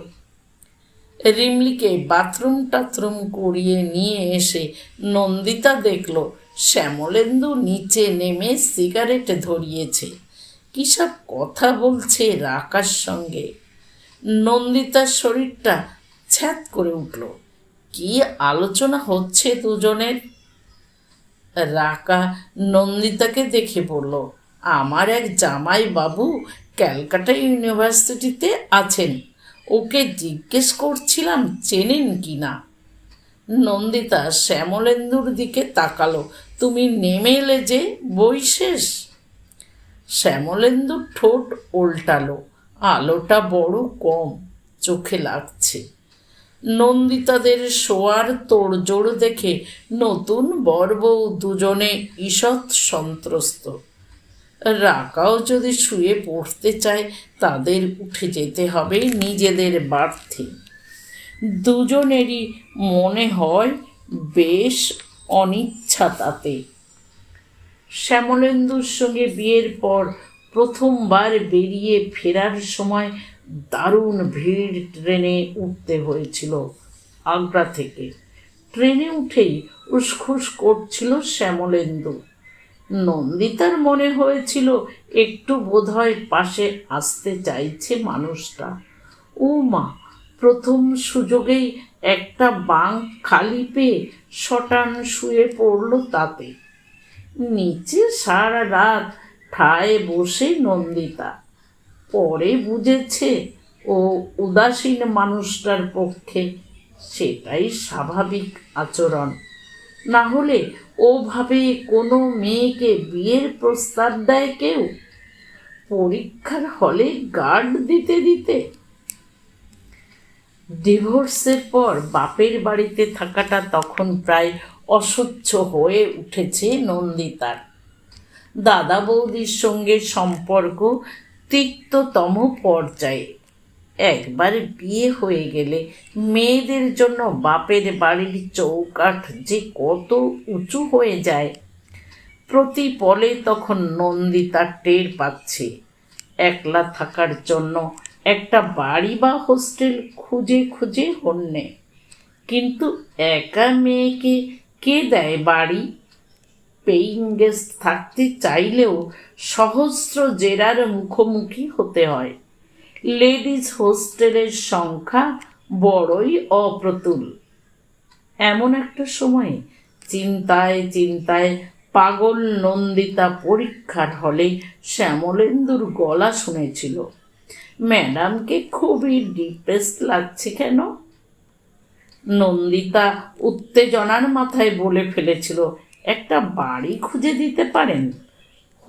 রিমলিকে বাথরুম টাথরুম করিয়ে নিয়ে এসে নন্দিতা দেখল শ্যামলেন্দু নিচে নেমে সিগারেট ধরিয়েছে। কী সব কথা বলছে রাকার সঙ্গে। নন্দিতার শরীরটা ছ্যাঁত করে উঠল। কি আলোচনা হচ্ছে দুজনের? রাকা নন্দিতাকে দেখে বলল, আমার এক জামাই বাবু ক্যালকাটা ইউনিভার্সিটিতে আছেন, ওকে জিজ্ঞেস করছিলাম চেনেন কি না। নন্দিতা শ্যামলেন্দুর দিকে তাকালো। তুমি নেমে এলে যে, বই শেষ? শ্যামলেন্দুর ঠোঁট উল্টালো। আলোটা বড় কম, চোখে লাগছে। নন্দিতাদের শোয়ার তোড়জোড় দেখে নতুন বর বউ দুজনে ঈষৎ সন্ত্রস্ত। রাকাও যদি শুয়ে পড়তে চায় তাদের উঠে যেতে হবে নিজেদের বাড়তে। দুজনেরই মনে হয় বেশ অনিচ্ছা তাতে। শ্যামলেন্দুর সঙ্গে বিয়ের পর প্রথমবার বেরিয়ে ফেরার সময় দারুণ ভিড় ট্রেনে উঠতে হয়েছিল আগ্রা থেকে। ট্রেনে উঠেই উসখুস করছিল শ্যামলেন্দু। নন্দিতার মনে হয়েছিল একটু বোধহয় পাশে আসতে চাইছে মানুষটা। ও মা, প্রথম সুযোগেই একটা বাঙ্ক খালি পেয়ে শটান শুয়ে পড়ল তাতে। নিচে সারা রাত ঠায় বসে নন্দিতা। পরে বুঝেছে ও উদাসীন মানুষটার পক্ষে সেটাই স্বাভাবিক আচরণ। না হলে ওভাবে কোনো মেয়েকে বিয়ের প্রস্তাব দেয় কেউ? পরীক্ষার হলে গার্ড দিতে দিতে। ডিভোর্সের পর বাপের বাড়িতে থাকাটা তখন প্রায় অসহ্য হয়ে উঠেছে নন্দিতার। দাদা বৌদির সঙ্গে সম্পর্ক তিক্ততম পর্যায়ে। একবার বিয়ে হয়ে গেলে মেয়েদের জন্য বাপের বাড়ির চৌকাঠ যে কত উঁচু হয়ে যায়, প্রতি পলে তখন নন্দিতা টের পাচ্ছে। একলা থাকার জন্য একটা বাড়ি বা হোস্টেল খুঁজে খুঁজে হন্যে, কিন্তু একা মেয়েকে কে দেয় বাড়ি? পেইং গেস্ট থাকতে চাইলেও সহস্র জেরার মুখোমুখি হতে হয়। লেডিজ হোস্টেলের সংখ্যা বড়ই অপ্রতুল। এমন একটা সময়ে চিন্তায় চিন্তায় পাগল নন্দিতা পরীক্ষার হলে শ্যামলেন্দুর গলা শুনেছিল। ম্যাডামকে খুবই ডিপ্রেসড লাগছে কেন? নন্দিতা উত্তেজনার মাথায় বলে ফেলেছিল, একটা বাড়ি খুঁজে দিতে পারেন?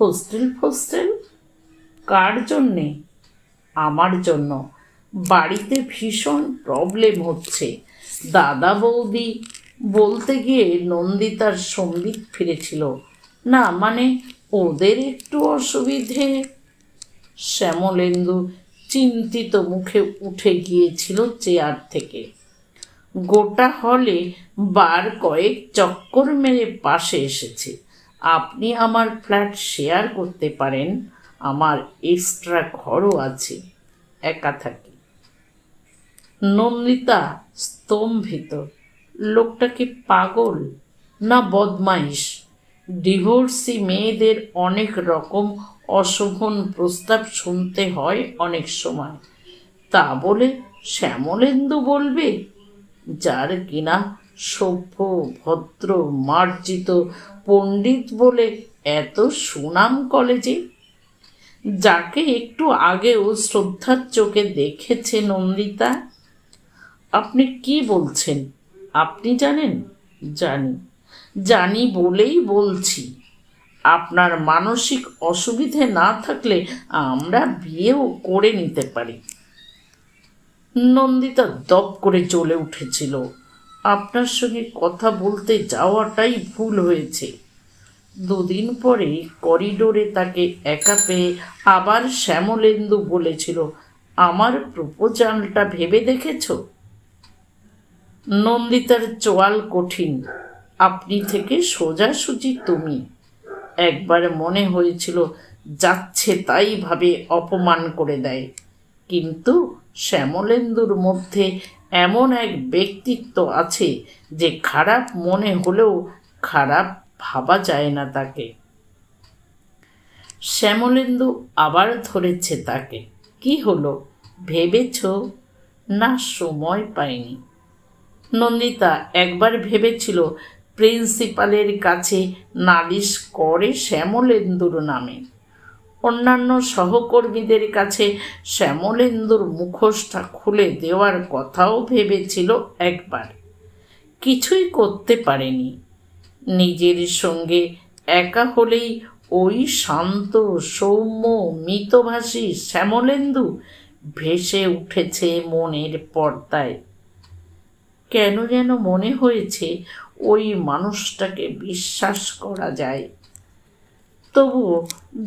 হোস্টেল? কার জন্যে? আমার জন্য। বাড়িতে ভীষণ প্রবলেম হচ্ছে। দাদা বৌদি বলতে গিয়ে নন্দিতার সম্বিত ফিরেছিল। না মানে ওদের একটু অসুবিধে। শ্যামলেন্দু চিন্তিত মুখে উঠে গিয়েছিল চেয়ার থেকে। গোটা হলে বার কয়েক চক্কর মেরে পাশে এসেছে। আপনি আমার ফ্ল্যাট শেয়ার করতে পারেন, আমার এক্সট্রা ঘরও আছে, একা থাকি। নন্দিতা স্তম্ভিত। লোকটা কি পাগল না বদমাইশ? ডিভোর্সি মেয়েদের অনেক রকম অশোভন প্রস্তাব শুনতে হয় অনেক সময়, তা বলে শ্যামলেন্দু বলবে, যার কিনা সভ্য ভদ্র মার্জিত পণ্ডিত বলে এত সুনাম কলেজে, যাকে একটু আগেও শ্রদ্ধার চোখে দেখেছে নন্দিতা। আপনি কি বলছেন? আপনি জানেন? জানি বলেই বলছি। আপনার মানসিক অসুবিধে না থাকলে আমরা বিয়েও করে নিতে পারি। নন্দিতা দপ করে জ্বলে উঠেছিল। আপনার সঙ্গে কথা বলতে যাওয়াটাই ভুল হয়েছে। দুদিন পরে করিডোরে তাকে একা পেয়ে আবার শ্যামলেন্দু বলেছিল, আমার প্রপোজালটা ভেবে দেখেছ? নন্দিতার চোয়াল কঠিন। আপনি থেকে সোজাসুজি তুমি। একবার মনে হয়েছিল যাচ্ছে তাই ভাবে অপমান করে দেয়, কিন্তু শ্যামলেন্দুর মধ্যে এমন এক ব্যক্তিত্ব আছে যে খারাপ মনে হলেও খারাপ ভাবা যায় না তাকে। শ্যামলেন্দু আবার ধরেছে তাকে। কি হলো, ভেবেছ? না, সময় পাইনি। নন্দিতা একবার ভেবেছিল প্রিন্সিপালের কাছে নালিশ করে শ্যামলেন্দুর নামে। অন্যান্য সহকর্মীদের কাছে শ্যামলেন্দুর মুখোশটা খুলে দেওয়ার কথাও ভেবেছিল একবার। কিছুই করতে পারেনি। নিজের সঙ্গে একা হলেই ওই শান্ত সৌম্য মিতভাষী শ্যামলেন্দু ভেসে উঠেছে মনের পর্দায়। কেন যেন মনে হয়েছে ওই মানুষটাকে বিশ্বাস করা যায়। তবুও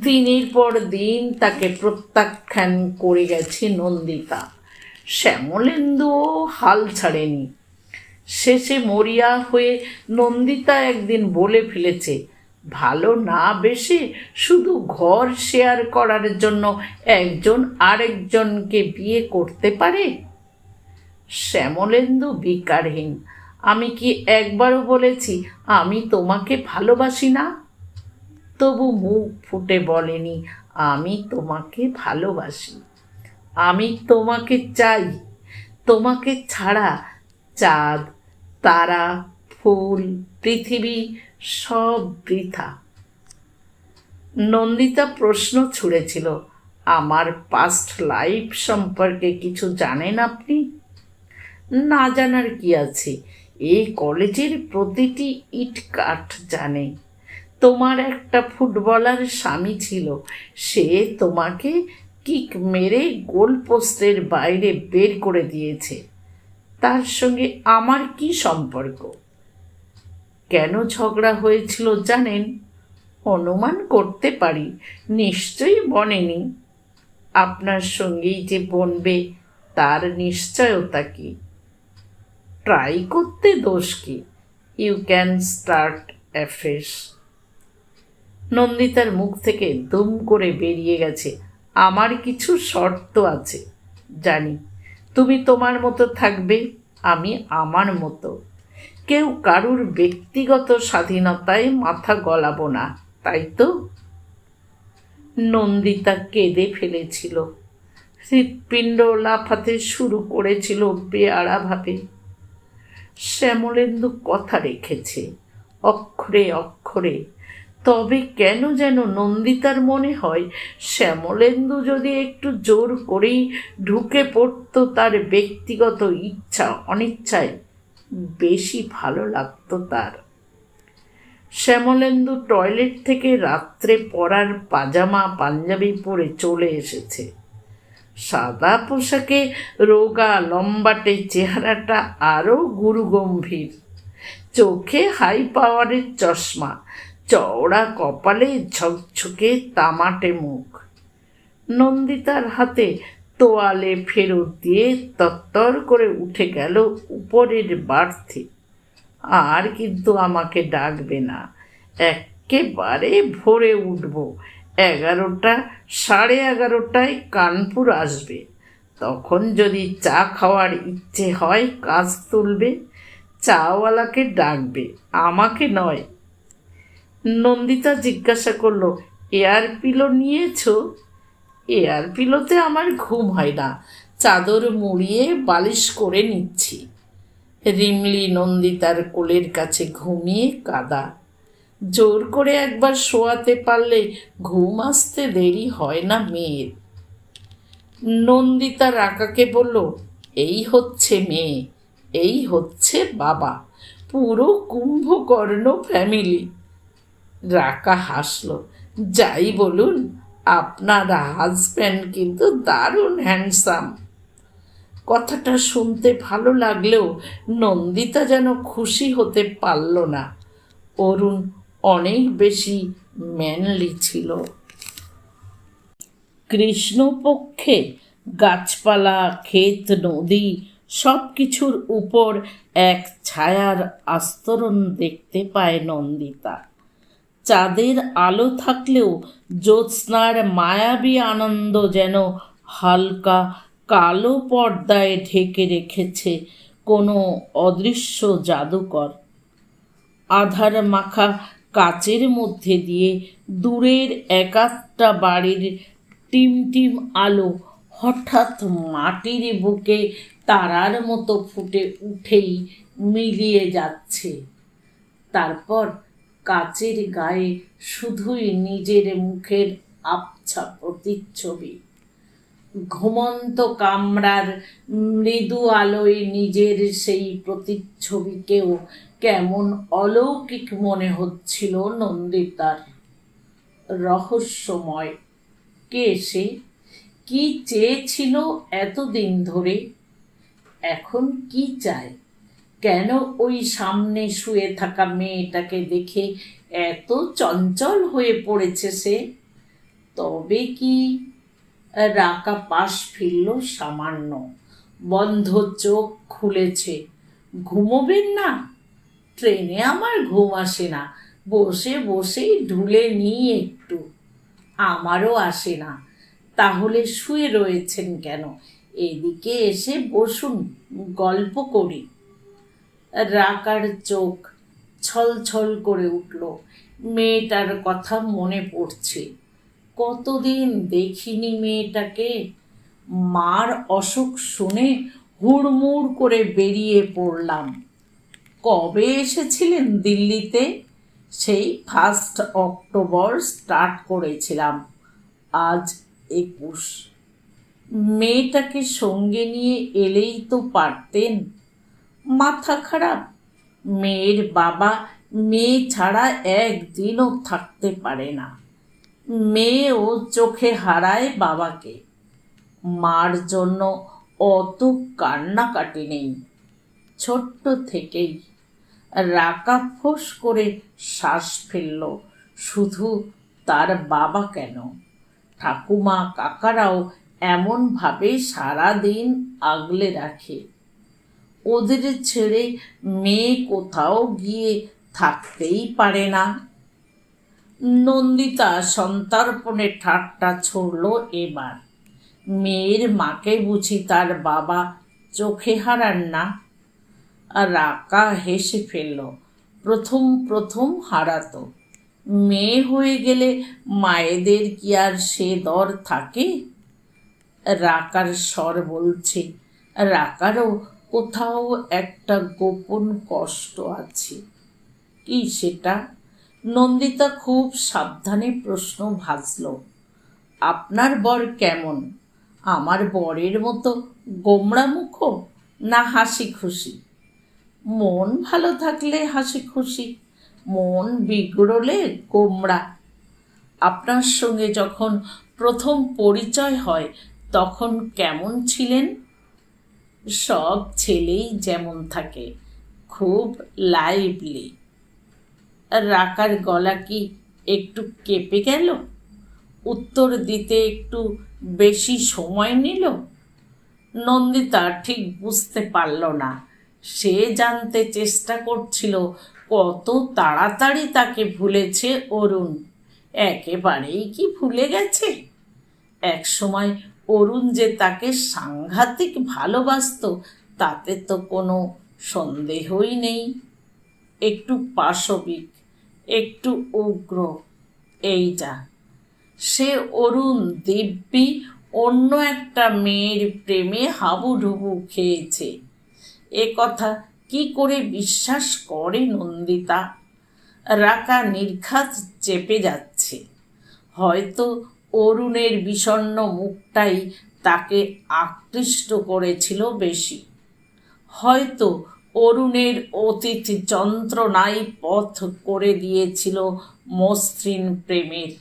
দিনের পর দিন তাকে প্রত্যাখ্যান করে গেছে নন্দিতা। শ্যামলেন্দুও হাল ছাড়েনি। শেষে মরিয়া হয়ে নন্দিতা একদিন বলে ফেলেছে, ভালো না বেশে শুধু ঘর শেয়ার করার জন্য একজন আরেকজনকে বিয়ে করতে পারে? শ্যামলেন্দু বিকারহীন। আমি কি একবারও বলেছি আমি তোমাকে ভালোবাসি না? তবু মুখ ফুটে বলেনি আমি তোমাকে ভালোবাসি। আমি তোমাকে চাই। তোমাকে ছাড়া চাঁদ, তারা, ফুল, পৃথিবী সব বৃথা। নন্দিতা প্রশ্ন ছুঁড়েছিল, আমার পাস্ট লাইফ সম্পর্কে কিছু জানেন আপনি? না জানার কি আছে, এই কলেজের প্রতিটি ইট কাঠ জানে। তোমার একটা ফুটবলার স্বামী ছিল, সে তোমাকে কিক মেরে গোল পোস্টের বাইরে বের করে দিয়েছে। তার সঙ্গে আমার কি সম্পর্ক? কেন ঝগড়া হয়েছিল জানেন? অনুমান করতে পারি, নিশ্চয়ই বনেনি। আপনার সঙ্গেই যে বনবে তার নিশ্চয়তা কি? ট্রাই করতে দোষ কি? You can start afresh. নন্দিতার মুখ থেকে দুম করে বেরিয়ে গেছে, আমার কিছু শর্ত আছে। জানি তুমি তোমার মতো থাকবে, আমি আমার মতো। কেউ কারুর ব্যক্তিগত স্বাধীনতায় মাথা গলাবো না, তাই তো? নন্দিতা কেঁদে ফেলেছিল। হৃৎপিণ্ড লাফাতে শুরু করেছিল বেয়াড়াভাবে। শ্যামলেন্দু কথা রেখেছে, অক্ষরে অক্ষরে। তবে কেন যেন নন্দিতার মনে হয় শ্যামলেন্দু যদি একটু জোর করেই ঢুকে পড়ত তার ব্যক্তিগত ইচ্ছা অনিচ্ছায়, বেশি ভালো লাগতো তার। শ্যামলেন্দু টয়লেট থেকে রাত্রে পরার পাজামা পাঞ্জাবি পরে চলে এসেছে। সাদা পোশাকে রোগা লম্বাটে চেহারাটা আরও গুরুগম্ভীর। চোখে হাই পাওয়ারের চশমা, চওড়া কপালে ঝকঝকে তামাটে মুখ। নন্দিতার হাতে তোয়ালে ফেরত দিয়ে তত্তর করে উঠে গেল উপরের বার্থে। আর কিন্তু আমাকে ডাকবে না, একেবারে ভোরে উঠব। 11টা, 11:30টায় কানপুর আসবে। তখন যদি চা খাওয়ার ইচ্ছে হয় কাজ তুলবে, চাওয়ালাকে ডাকবে, আমাকে নয়। নন্দিতা জিজ্ঞাসা করল, এয়ার পিলো নিয়েছ? এয়ার পিলোতে আমার ঘুম হয় না, চাদর মুড়িয়ে বালিশ করে নিচ্ছি। রিমলি নন্দিতার কোলের কাছে ঘুমিয়ে কাদা। জোর করে একবার শোয়াতে পারলে ঘুম আসতে দেরি হয় না মেয়ের। নন্দিতা রাকাকে বলল, এই হচ্ছে মেয়ে, এই হচ্ছে বাবা, পুরো কুম্ভকর্ণ ফ্যামিলি। রাকা হাসল, যাই বলুন, আপনার হাজব্যান্ড কিন্তু দারুণ হ্যান্ডসাম। কথাটা শুনতে ভালো লাগলেও নন্দিতা যেন খুশি হতে পারল না। অরুণ অনেক বেশি ম্যানলি ছিল। কৃষ্ণপক্ষে গাছপালা, ক্ষেত, নদী সব কিছুর উপর এক ছায়ার আস্তরণ দেখতে পায় নন্দিতা। চাঁদের আলো থাকলেও জ্যোৎস্নার মায়াবী আনন্দ যেন হালকা কালো পর্দায় ঢেকে রেখেছে কোনো অদৃশ্য জাদুকর। আধার মাখা কাচের মধ্যে দিয়ে দূরের একাধটা বাড়ির টিমটিম আলো হঠাৎ মাটির বুকে তারার মতো ফুটে উঠেই মিলিয়ে যাচ্ছে। তারপর কাচের গায়ে শুধুই নিজের মুখের আবছা প্রতিচ্ছবি। ঘুমন্ত কামরার মৃদু আলোয় নিজের সেই প্রতিচ্ছবিকেও কেমন অলৌকিক মনে হচ্ছিল নন্দিতার। রহস্যময়। কে সে? কি চেয়েছিল এতদিন ধরে? এখন কি চায়? কেন ওই সামনে শুয়ে থাকা মেয়েটাকে দেখে এত চঞ্চল হয়ে পড়েছে সে? তবে কি? রাকা পাশ ফিরল সামান্য। বন্ধ চোখ খুলেছে। ঘুমোবেন না? ট্রেনে আমার ঘুম আসে না, বসে বসেই ঢুলে নিই একটু। আমারও আসে না। তাহলে শুয়ে রয়েছেন কেন? এদিকে এসে বসুন, গল্প করি। রাকার চোখ ছলছল করে উঠল। মেয়েটার কথা মনে পড়ছে। কতদিন দেখিনি মেয়েটাকে। মার অসুখ শুনে হুড়মুড় করে বেরিয়ে পড়লাম। কবে এসেছিলেন দিল্লিতে? সেই 1 অক্টোবর স্টার্ট করেছিলাম, আজ 21। মেয়েটাকে সঙ্গে নিয়ে এলেই তো পারতেন। মাথা খারাপ? মেয়ের বাবা মেয়ে ছাড়া একদিনও থাকতে পারে না। মেয়েও চোখে হারায় বাবাকে। মার জন্য অত কান্নাকাটি নেই। ছোট্ট থেকেই। রাকা ফোঁস করে শ্বাস ফেলল। শুধু তার বাবা কেন, ঠাকুমা কাকারাও এমনভাবে সারাদিন আগলে রাখে। ওদের ছেড়ে মেয়ে কোথাও গিয়ে থাকতেই পারে না। নন্দিতা সন্তর্পণে ঠাট্টা ছুড়ল এবার। মেয়ের মাকে বুঝি তার বাবা চোখে হারান না? রাকা হেসে ফেলল। প্রথম প্রথম হারাতো। মেয়ে হয়ে গেলে মায়েদের কি আর সে দর থাকে? রাকার স্বর বলছে, রাকারও কোথাও একটা গোপন কষ্ট আছে। কি সেটা? নন্দিতা খুব সাবধানে প্রশ্ন ভাজল। আপনার বর কেমন? আমার বরের মতো গোমড়া মুখ, না হাসি খুশি? মন ভালো থাকলে হাসি খুশি, মন বিগড়লে গোমড়া। আপনার সঙ্গে যখন প্রথম পরিচয় হয় তখন কেমন ছিলেন? সব ছেলেই যেমন থাকে, খুব লাইভলি। রাকার গলা কি একটু কেঁপে গেল? উত্তর দিতে একটু বেশি সময় নিল। নন্দিতা ঠিক বুঝতে পারল না। সে জানতে চেষ্টা করছিল কত তাড়াতাড়ি তাকে ভুলেছে অরুণ। একেবারেই কি ভুলে গেছে? একসময় অরুণ যে তাকে সাংঘাতিক ভালোবাসত তাতে তো কোনো সন্দেহই নেই। একটু পাশবিক, একটু উগ্র, এইটা। সে অরুণ দিব্যি অন্য একটা মেয়ের প্রেমে হাবুডুবু খেয়েছে। এ কথা কি করে বিশ্বাস করে নন্দিতা? রাকা নির্ঘাত চেপে যাচ্ছে। হয়তো অরুণের বিষণ্ণ মুখটাই তাকে আকৃষ্ট করেছিল বেশি। হয়তো অরুণের অতীত যন্ত্রণাই পথ করে দিয়েছিল মসৃণ প্রেমের।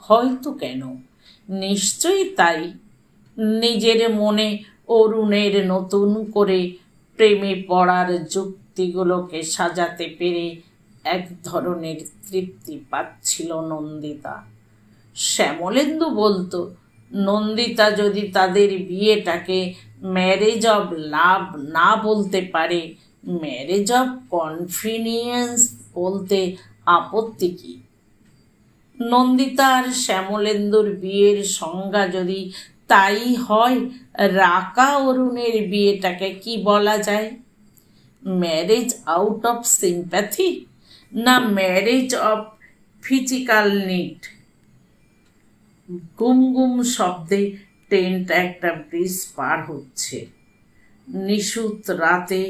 হয়তো কেন, নিশ্চয়ই তাই। নিজের মনে অরুণের নতুন করে প্রেমে পড়ার যুক্তিগুলোকে সাজাতে পেরে এক ধরনের তৃপ্তি পাচ্ছিল নন্দিতা। শ্যামলেন্দু বলতো, নন্দিতা যদি তাদের বিয়েটাকে ম্যারেজ অব লাভ না বলতে পারে, ম্যারেজ অব কনভিনিয়েন্স বলতে আপত্তি কী? নন্দিতা আর শ্যামলেন্দুর বিয়ের সংজ্ঞা যদি তাই হয়, রাকা অরুণের বিয়েটাকে কি বলা যায়? ম্যারেজ আউট অফ সিম্প্যাথি, না ম্যারেজ অফ ফিজিক্যাল নিড? গুম গুম শব্দে ট্রেনটা একটা ব্রিজ পার হচ্ছে। নিশুত রাতে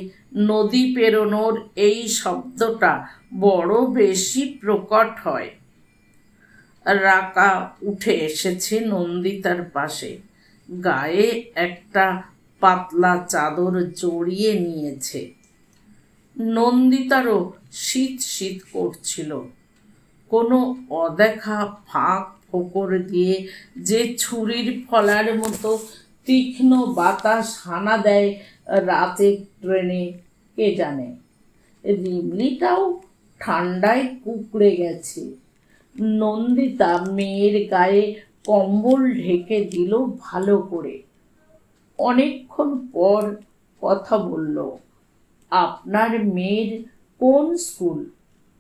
নদী পেরোনোর এই শব্দটা বড় বেশি প্রকট হয়। রাকা উঠে এসেছে নন্দিতার পাশে। গায়ে একটা পাতলা চাদর জড়িয়ে নিয়েছে। নন্দিতারও শীত শীত করছিল। কোনো অদেখা ফাঁক ফোকর দিয়ে যে ছুরির ফলার মতো তীক্ষ্ণ বাতাস হানা দেয় রাতে ট্রেনে, কে জানে। রিমলিটাও ঠান্ডায় কুঁকড়ে গেছে। নন্দিতা মেয়ের গায়ে কম্বল ঢেকে দিল ভালো করে। অনেকক্ষণ পর কথা বলল। আপনার মেয়ের কোন স্কুল?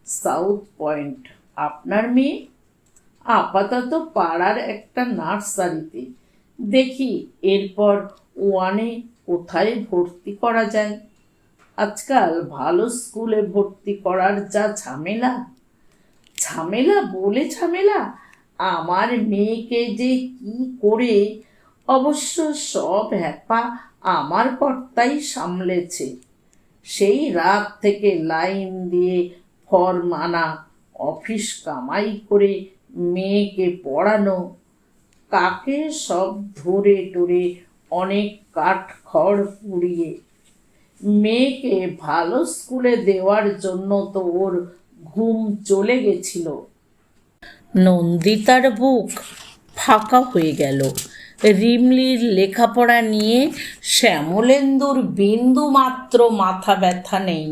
South point. আপনার মেয়ে? আপাতত পাড়ার একটা নার্সারিতে। দেখি এরপর ওয়ানে কোথায় ভর্তি করা যায়। আজকাল ভালো স্কুলে ভর্তি করার যা ঝামেলা। ঝামেলা বলে ঝামেলা, আমার মেয়েকে যে কি করে! অবশ্য সব হ্যাপা আমার কর্তাই সামলেছে। সেই রাত থেকে লাইন দিয়ে ফর্ম আনা, অফিস কামাই করে মেয়েকে পড়ানো, কাকে সব ধরে টরে অনেক কাঠ খড় পুড়িয়ে। মেয়েকে ভালো স্কুলে দেওয়ার জন্য তো ওর ঘুম চলে গেছিল। নন্দিতার বুক ফাঁকা হয়ে গেল। রিমলির লেখাপড়া নিয়ে শ্যামলেন্দুর বিন্দু মাত্র মাথা ব্যথা নেই।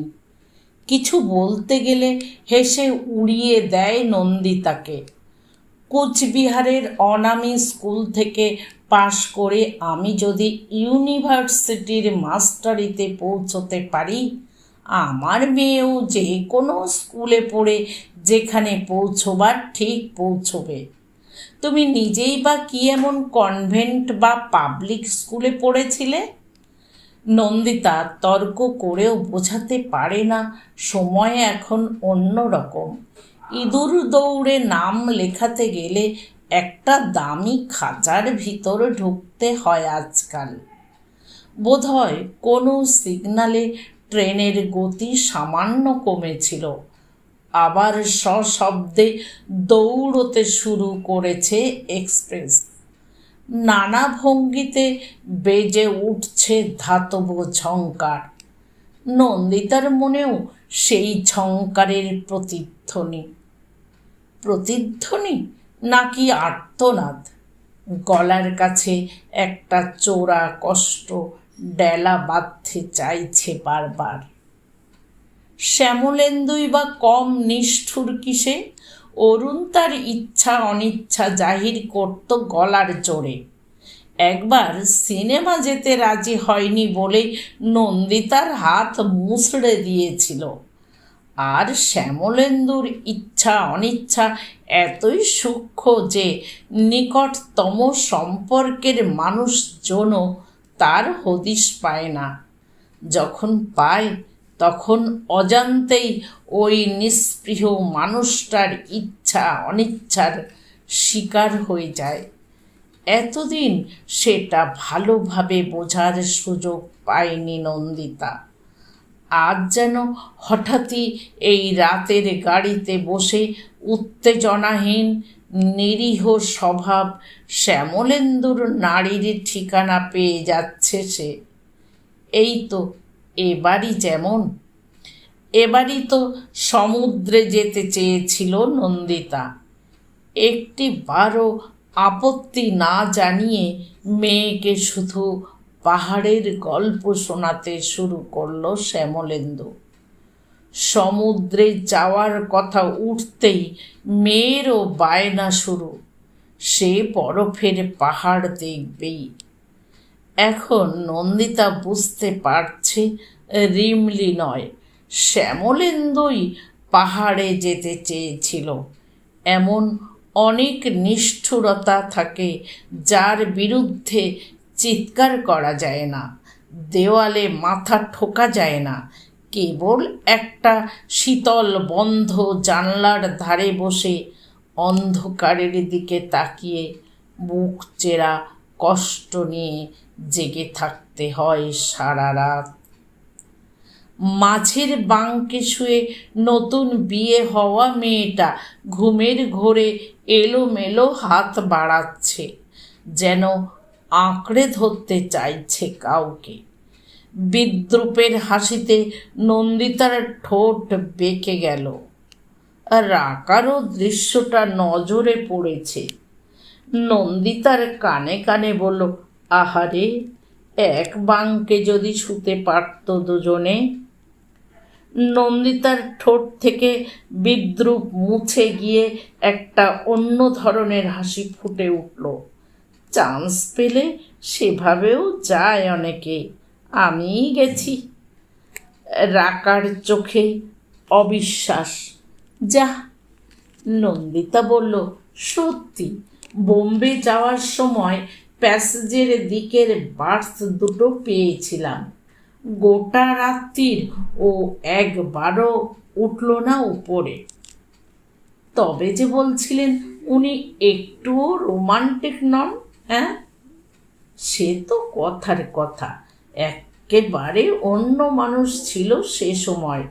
কিছু বলতে গেলে হেসে উড়িয়ে দেয় নন্দিতাকে। কোচবিহারের অনামী স্কুল থেকে পাশ করে আমি যদি ইউনিভার্সিটির মাস্টারিতে পৌঁছতে পারি, আমার মেয়েও যে কোনো স্কুলে পড়ে যেখানে পৌঁছবার ঠিক পৌঁছবে। তুমি নিজেই বা কি এমন কনভেন্ট বা পাবলিক স্কুলে পড়েছিলে? নন্দিতা তর্ক করেও বোঝাতে পারে না সময় এখন অন্য রকম। ইঁদুর দৌড়ে নাম লেখাতে গেলে একটা দামি খাঁচার ভিতর ঢুকতে হয় আজকাল। বোধহয় কোনো সিগনালে ট্রেনের গতি সামান্য কমেছিল, আবার সশব্দে দৌড়তে শুরু করেছে এক্সপ্রেস। নানা ভঙ্গিতে বেজে উঠছে ধাতব ঝঙ্কার। নন্দিতার মনেও সেই ঝঙ্কারের প্রতিধ্বনি নাকি আর্তনাদ। গলার কাছে একটা চোরা কষ্ট ডেলা বাঁধতে চাইছে বারবার। শ্যামলেন্দুই বা কম নিষ্ঠুর কিসে? অরুণ তার ইচ্ছা অনিচ্ছা জাহির করত গলার জোরে। একবার সিনেমা যেতে রাজি হয়নি বলেই নন্দিতার হাত মুচড়ে দিয়েছিল। আর শ্যামলেন্দুর ইচ্ছা অনিচ্ছা এতই সূক্ষ্ম যে নিকটতম সম্পর্কের মানুষজনও তার হদিশ পায় না। যখন পায় তখন অজান্তেই ওই নিস্পৃহ মানুষটার ইচ্ছা অনিচ্ছার শিকার হয়ে যায়। এতদিন সেটা ভালোভাবে বোঝার সুযোগ পায়নি নন্দিতা। আজ যেন হঠাৎই এই রাতের গাড়িতে বসে উত্তেজনাহীন নিরীহ স্বভাব শ্যামলেন্দুর নারীর ঠিকানা পেয়ে যাচ্ছে সে। এই তো এবারই তো সমুদ্রে যেতে চেয়েছিল নন্দিতা। একটি বারও আপত্তি না জানিয়ে মেয়েকে শুধু পাহাড়ের গল্প শোনাতে শুরু করলো শ্যামলেন্দু। সমুদ্রে যাওয়ার কথা উঠতেই মেয়েরও বায়না শুরু, সে বরফের পাহাড় দেখবেই। এখন নন্দিতা বুঝতে পারছে রিমলি নয়, শ্যামলেন্দুই পাহাড়ে যেতে চেয়েছিল। এমন অনেক নিষ্ঠুরতা থাকে যার বিরুদ্ধে চিৎকার করা যায় না, দেওয়ালে মাথা ঠোকা যায় না। কেবল একটা শীতল বন্ধ জানলার ধারে বসে অন্ধকারের দিকে তাকিয়ে বুক চেরা কষ্ট নিয়ে জেগে থাকতে হয় সারা রাত। মাঝের বাঙ্কে শুয়ে নতুন বিয়ে হওয়া মেয়েটা ঘুমের ঘোরে এলোমেলো হাত বাড়াচ্ছে, যেন আঁকড়ে ধরতে চাইছে কাউকে। বিদ্রূপের হাসিতে নন্দিতার ঠোঁট বেঁকে গেল। রাকারও দৃশ্যটা নজরে পড়েছে। নন্দিতার কানে কানে বলল, আহারে, এক বাঙ্কে যদি শুতে পারত দুজনে। নন্দিতার ঠোঁট থেকে বিদ্রূপ মুছে গিয়ে একটা অন্য ধরনের হাসি ফুটে উঠল। চান্স পেলে সেভাবেও যায় অনেকে, আমিই গেছি। রাকার চোখে অবিশ্বাস। যা, নন্দিতা বলল, সত্যি বোম্বে যাওয়ার সময় প্যাসেজের দিকের বার্থ দুটো পেয়েছিলাম। গোটা রাত্রির ও একবারও উঠল না উপরে। তবে যে বলছিলেন উনি একটুও রোমান্টিক নন? হ্যাঁ, সে তো কথার কথা, একেবারে অন্য মানুষ ছিল সে সময়।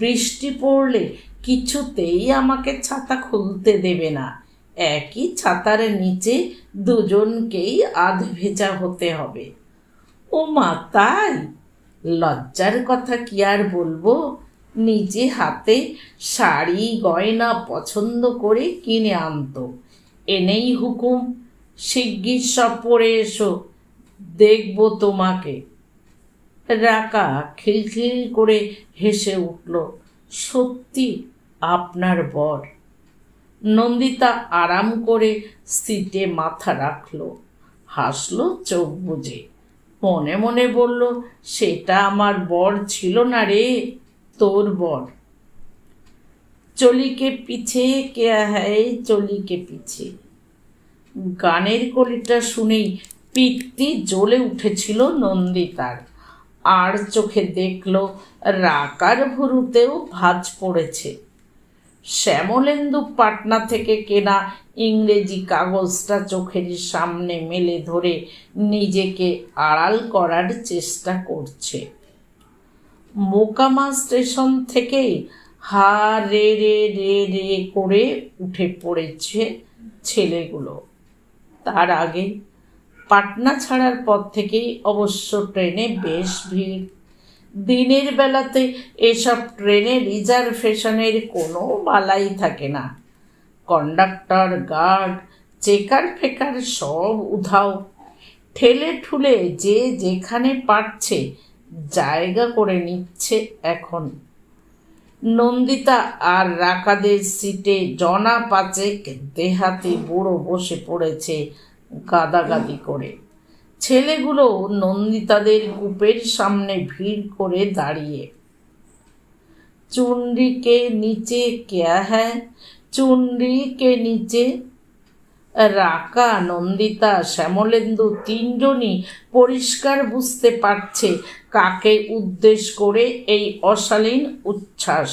বৃষ্টি পড়লে কিছুতেই আমাকে ছাতা খুলতে দেবে না, একই ছাতার নিচে দুজনকেই আধ ভেজা হতে হবে। ও মা, তাই? লজ্জার কথা কি আর বলবো, নিজে হাতে শাড়ি গয়না পছন্দ করে কিনে আনতো, এনেই হুকুম শিগগির সব পড়ে এসো, দেখব তোমাকে। রাকা খিলখিল করে হেসে উঠল। সত্যি আপনার বর। নন্দিতা আরাম করে সিটে মাথা রাখল, হাসল চোখ বুজে। মনে মনে বলল, সেটা আমার বর ছিল না রে, তোর বর। চলি কে পিছে কেয়া হ্যায়, চলি কে পিছে। গানের কলিটা শুনেই পিত্তি জ্বলে উঠেছিল নন্দিতার। আর চোখে দেখল রাকার ভুরুতেও ভাঁজ পড়েছে। শ্যামলেন্দু পাটনা থেকে কেনা ইংরেজি কাগজটা চোখের সামনে মেলে ধরে নিজেকে আড়াল করার চেষ্টা করছে। মোকামা স্টেশন থেকেই হা রে রে রে রে করে উঠে পড়েছে ছেলেগুলো। তার আগে পাটনা ছাড়ার পর থেকেই অবশ্য ট্রেনে বেশ ভিড়। দিনের বেলাতে এসব ট্রেনে রিজার্ভেশনের কোনো বালাই থাকে না। কন্ডাক্টর, গার্ড, চেকার ফেকার সব উধাও। ঠেলে ঠুলে যে যেখানে পারছে জায়গা করে নিচ্ছে এখন। নন্দিতা আর রাকাদের সিটে জনা পাঁচেক দেহাতি বুড়ো বসে পড়েছে গাদাগাদি করে। ছেলেগুলো নন্দিতাদের কূপের সামনে ভিড় করে দাঁড়িয়ে। চুনরি কে নিচে কেয়া হ্যায়, চুনরি কে নিচে। রাকা, নন্দিতা, শ্যামলেন্দু তিনজনই পরিষ্কার বুঝতে পারছে কাকে উদ্দেশ করে এই অশালীন উচ্ছ্বাস।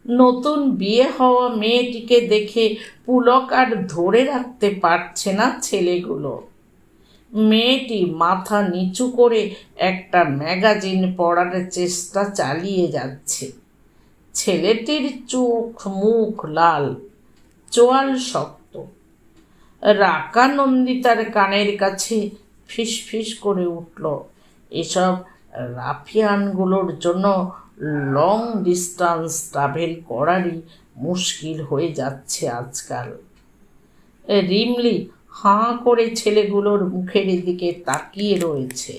নতুন বিয়ে হওয়া মেয়েটিকে দেখে পুলক আর ধরে রাখতে পারছে না ছেলেগুলো। মেয়েটি মাথা নিচু করে একটা ম্যাগাজিন পড়ার চেষ্টা চালিয়ে যাচ্ছে। ছেলেটির চোখ মুখ লাল, চোয়াল শক্ত। রাকা নন্দিতার কানের কাছে ফিস ফিস করে উঠল, এসব রাফিয়ানগুলোর জন্য লং ডিস্টেন্স ট্রাভেল করারই মুশকিল হয়ে যাচ্ছে আজকাল। রিমলি হাঁ করে ছেলেগুলোর মুখের দিকে তাকিয়ে রয়েছে।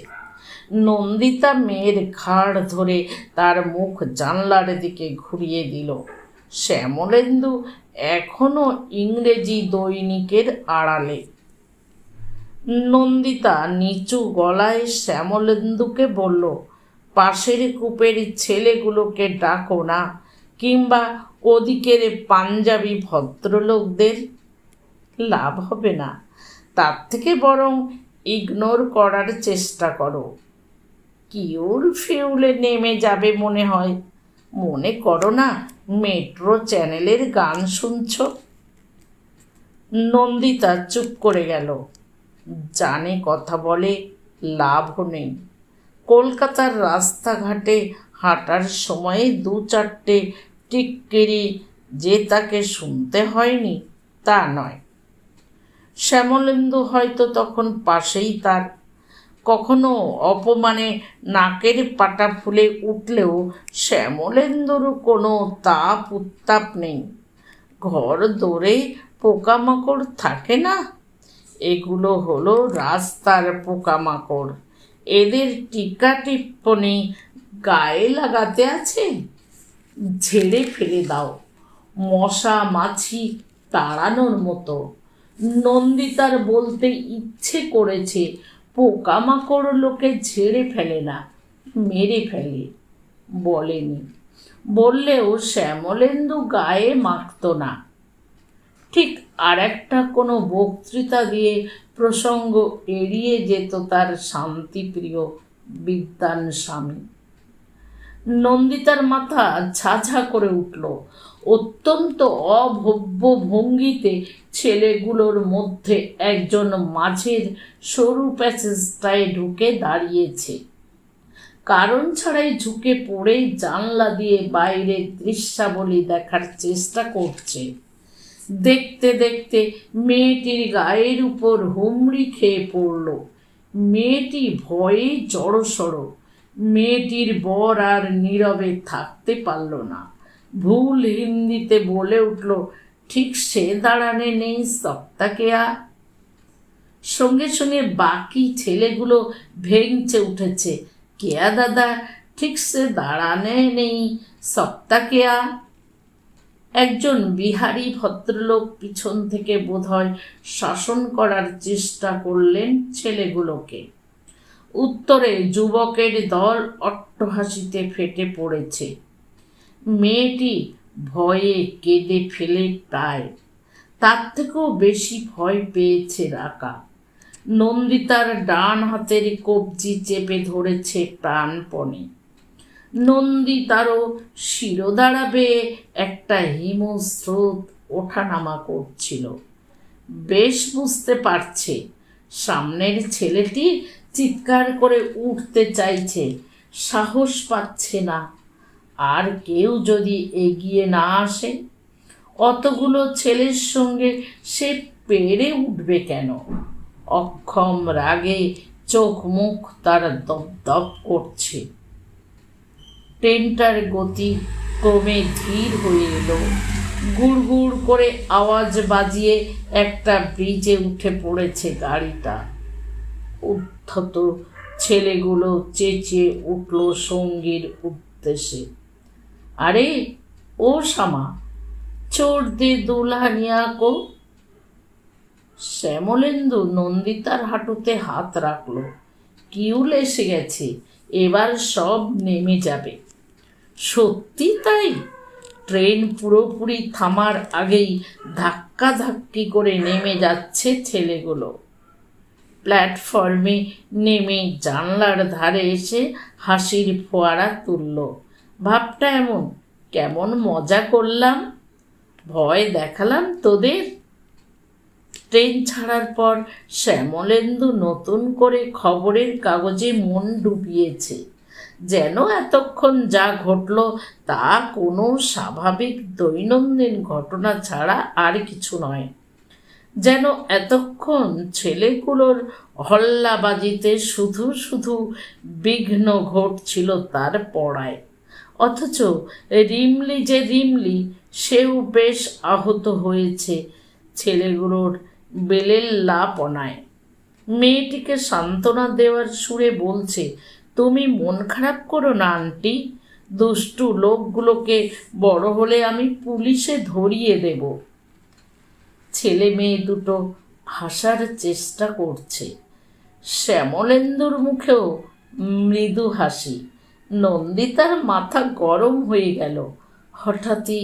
নন্দিতা মেয়ের ঘাড় ধরে তার মুখ জানলার দিকে ঘুরিয়ে দিল। শ্যামলেন্দু এখনো ইংরেজি দৈনিকের আড়ালে। নন্দিতা নিচু গলায় শ্যামলেন্দুকে বলল, পাশের কূপের ছেলেগুলোকে ডাকো না, কিংবা ওদিকের পাঞ্জাবি ভদ্রলোকদের। লাভ হবে না, তার থেকে বরং ইগনোর করার চেষ্টা করো। কিউর ফিউলে নেমে যাবে মনে হয়। মনে করো না মেট্রো চ্যানেলের গান শুনছ। নন্দিতা চুপ করে গেল। জানে কথা বলে লাভও নেই। কলকাতার রাস্তাঘাটে হাঁটার সময়ে দু চারটে টিক্কিরি যে তাকে শুনতে হয়নি তা নয়। শ্যামলেন্দু হয়তো তখন পাশেই তার। কখনো অপমানে নাকের পাটা ফুলে উঠলেও শ্যামলেন্দুর কোনো তাপ উত্তাপ নেই। ঘর দৌড়ে পোকামাকড় থাকে না, এগুলো হলো রাস্তার পোকামাকড়। এদের টিকা টিপ্পনি গায়ে লাগাতে আছে, ঝেড়ে ফেলে দাও, মশা মাছি তাড়ানোর মতো। নন্দিতার বলতে ইচ্ছে করেছে, পোকামাকড় লোকে ঝেড়ে ফেলে না, মেরে ফেলে। বলেনি, বললেও শ্যামলেন্দু গায়ে মাখত না। ঠিক আর একটা কোনো বক্তৃতা দিয়ে প্রসঙ্গ এড়িয়ে যেত তার শান্তিপ্রিয় বিদ্বান স্বামী। নন্দিতার মাথা ঝাঝা করে উঠল। অত্যন্ত অভব্য ভঙ্গিতে ছেলেগুলোর মধ্যে একজন মাঝের সরু প্যাসেজটায় ঢুকে দাঁড়িয়েছে। কারণ ছাড়াই ঝুঁকে পড়ে জানলা দিয়ে বাইরের দৃশ্যাবলী দেখার চেষ্টা করছে। দেখতে দেখতে মেয়েটির গায়ের উপর হুমড়ি খেয়ে পড়ল। মেয়েটি ভয়ে জড়সড়। মেয়েটির বর আর নীরবে থাকতে পারল না। ভুল হিন্দিতে বলে উঠল, ঠিক সে দাঁড়ানে নেই সপ্তা কেয়া। সঙ্গে সঙ্গে বাকি ছেলেগুলো ভেঙচে উঠেছে, কেয়া দাদা ঠিক সে দাঁড়ানে নেই, সপ্তা কেয়া। একজন বিহারী ভদ্রলোক পিছন থেকে বোধহয় শাসন করার চেষ্টা করলেন ছেলেগুলোকে। উত্তরে যুবকের দল অট্টহাসিতে ফেটে পড়েছে। মেয়েটি ভয়ে কেঁদে ফেলে প্রায়। তার থেকেও বেশি ভয় পেয়েছে রাকা। নন্দিতার ডান হাতের কবজি চেপে ধরেছে প্রাণপণে। নন্দিতারও শিরোদাঁড়া বেয়ে একটা হিমস্রোত ওঠানামা করছিল। বেশ বুঝতে পারছে সামনের ছেলেটি চিৎকার করে উঠতে চাইছে, সাহস পাচ্ছে না। আর কেউ যদি এগিয়ে না আসে, অতগুলো ছেলের সঙ্গে সে পেরে উঠবে কেন? অক্ষম রাগে চোখ মুখ তার দপদপ করছে। ট্রেনটার গতি ক্রমে ধীর হয়ে এলো। গুড় গুড় করে আওয়াজ বাজিয়ে একটা ব্রিজে উঠে পড়েছে গাড়িটা। উদ্ধত ছেলেগুলো চেঁচিয়ে উঠল সঙ্গীর উদ্দেশ্যে, আরে ও শ্যামা, চোর দে দুলহানিয়া কো। শ্যামলেন্দু নন্দিতার হাঁটুতে হাত রাখল। কিউল এসে গেছে, এবার সব নেমে যাবে। সত্যি তাই? ট্রেন পুরোপুরি থামার আগেই ধাক্কাধাক্কি করে নেমে যাচ্ছে ছেলেগুলো। প্ল্যাটফর্মে নেমে জানলার ধারে এসে হাসির ফোয়ারা তুলল। ভাবটা এমন, কেমন মজা করলাম, ভয় দেখালাম তোদের। ট্রেন ছাড়ার পর শ্যামলেন্দু নতুন করে খবরের কাগজে মন ডুবিয়েছে, যেন এতক্ষণ যা ঘটল তা কোনো স্বাভাবিক দৈনন্দিন ঘটনা ছাড়া আর কিছু নয়। যেন এতক্ষণ ছেলেগুলোর হল্লাবাজিতে শুধু শুধু বিঘ্ন ঘটছিল তার পড়ায়। অথচ রিমলি যে রিমলি, সেও বেশ আহত হয়েছে ছেলেগুলোর বেলেল্লাপনায়। মেয়েটিকে সান্ত্বনা দেওয়ার সুরে বলছে, তুমি মন খারাপ করো না আন্টি, দুষ্টু লোকগুলোকে বড় হলে আমি পুলিশে ধরিয়ে দেব। ছেলে মেয়ে দুটো হাসার চেষ্টা করছে। শ্যামলেন্দুর মুখেও মৃদু হাসি। নন্দিতার মাথা গরম হয়ে গেল। হঠাৎই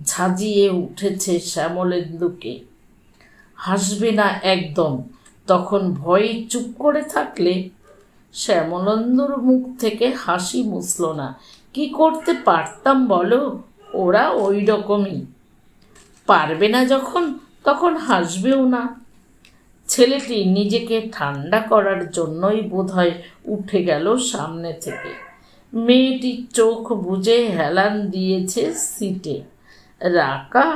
ঝাঁঝিয়ে উঠেছে শ্যামলেন্দুকে। হাসবে না একদম, তখন ভয়ে চুপ করে থাকলে। শ্যামলেন্দুর মুখ থেকে হাসি মুছল না। কি করতে পারতাম বলো, ওরা ওই রকমই। পারবে না যখন, তখন হাসবেও না। ছেলেটি নিজেকে ঠান্ডা করার জন্যই বোধহয় উঠে গেল সামনে থেকে। মেয়েটি চোখ বুজে হেলান দিয়েছে সিটে। রাকা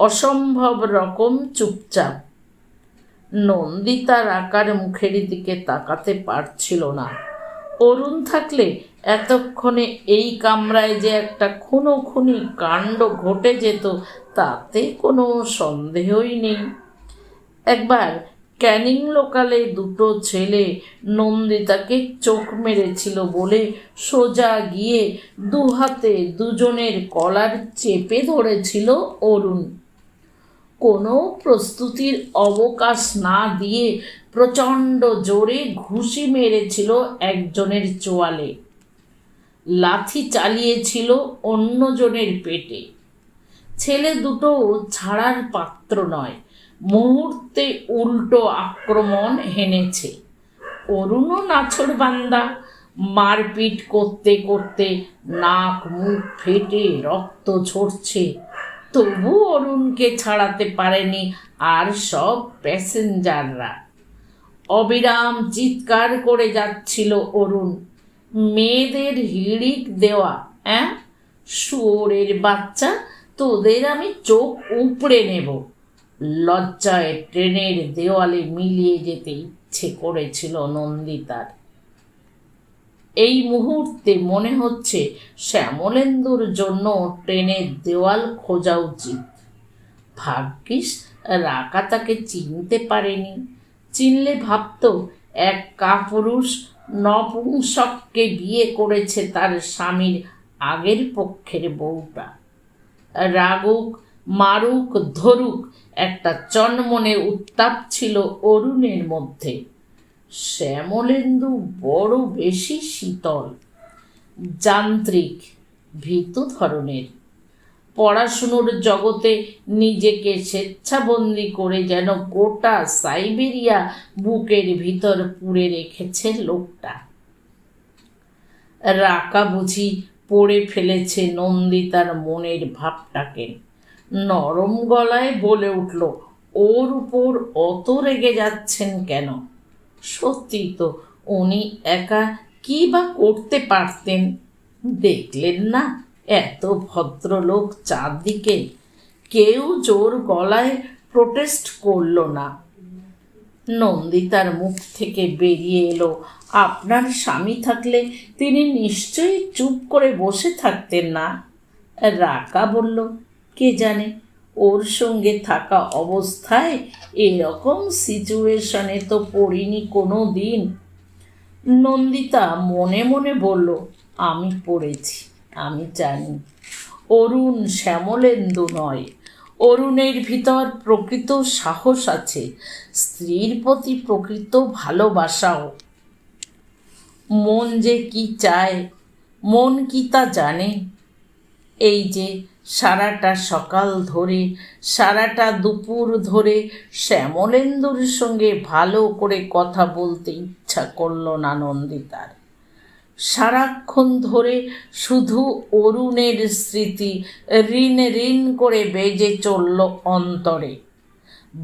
অসম্ভব রকম চুপচাপ। নন্দিতা রাকার মুখের দিকে তাকাতে পারছিল না। অরুণ থাকলে এতক্ষণে এই কামরায় যে একটা খুনোখুনি কাণ্ড ঘটে যেত তাতে কোনো সন্দেহই নেই। একবার ক্যানিং লোকালে দুটো ছেলে নন্দিতাকে চোখ মেরেছিল বলে সোজা গিয়ে দু হাতে দুজনের কলার চেপে ধরেছিল অরুণ। কোনো প্রস্তুতির অবকাশ না দিয়ে প্রচণ্ড জোরে ঘুষি মেরেছিল একজনের চোয়ালে, লাথি চালিয়েছিল অন্যজনের পেটে। ছেলে দুটো ছাড়ার পাত্র নয়, মুহূর্তে উল্টো আক্রমণ হেনেছে। অরুণও নাছোড়বান্দা, মারপিট করতে করতে নাক মুখ ফেটে রক্ত ঝরছে, তবু অরুণকে ছাড়াতে পারেনি আর সব প্যাসেঞ্জাররা। অবিরাম চিৎকার করে যাচ্ছিল অরুণ, মেয়েদের হিড়িক দেওয়া, শুয়োরের বাচ্চা, তোদের আমি চোখ উপড়ে নেব। লজ্জায় ট্রেনের দেওয়ালে মিলিয়ে যেতে ইচ্ছে করেছিল নন্দিতার। এই মুহূর্তে মনে হচ্ছে শ্যামলেন্দুর জন্য ট্রেনের দেওয়াল খোঁজা উচিত। ভাগ্যিস রাকা তাকে চিনতে পারেনি, চিনলে ভাবত এক কাপুরুষ নপুংসককে বিয়ে করেছে তার স্বামীর আগের পক্ষের বউটা। রাগুক, মারুক, ধরুক, একটা চনমনে উত্তাপ ছিল অরুণের মধ্যে। শ্যামলেন্দু বড় বেশি শীতল, যান্ত্রিক, ভীতু ধরনের। পড়াশুনোর জগতে নিজেকে স্বেচ্ছাবন্দি করে যেন গোটা সাইবেরিয়া বুকের ভিতর পুরে রেখেছে লোকটা। রাকা বুঝি পড়ে ফেলেছে নন্দিতার মনের ভাবটাকে। নরম গলায় বলে উঠল, ওর উপর অত রেগে যাচ্ছেন কেন? সত্যি তো, উনি একা কি বা করতে পারতেন? দেখলেন না এত ভদ্রলোক চারদিকে, কেউ জোর গলায় প্রোটেস্ট করল না। নন্দিতার মুখ থেকে বেরিয়ে এলো, আপনার স্বামী থাকলে তিনি নিশ্চয়ই চুপ করে বসে থাকতেন না। রাকা বলল, কে জানে, ওর সঙ্গে থাকা অবস্থায় এরকম সিচুয়েশনে তো পড়িনি কোনো দিন। নন্দিতা মনে মনে বলল, আমি পড়েছি, আমি জানি। অরুণ শ্যামলেন্দু নয়, অরুণের ভিতর প্রকৃত সাহস আছে, স্ত্রীর প্রতি প্রকৃত ভালোবাসাও। মন যে কি চায়, মন কি তা জানে। এই যে সারাটা সকাল ধরে, সারাটা দুপুর ধরে শ্যামলেন্দুর সঙ্গে ভালো করে কথা বলতে ইচ্ছা করল না নন্দিতার। সারাক্ষণ ধরে শুধু অরুণের স্মৃতি ঋণ ঋণ করে বেজে চলল অন্তরে।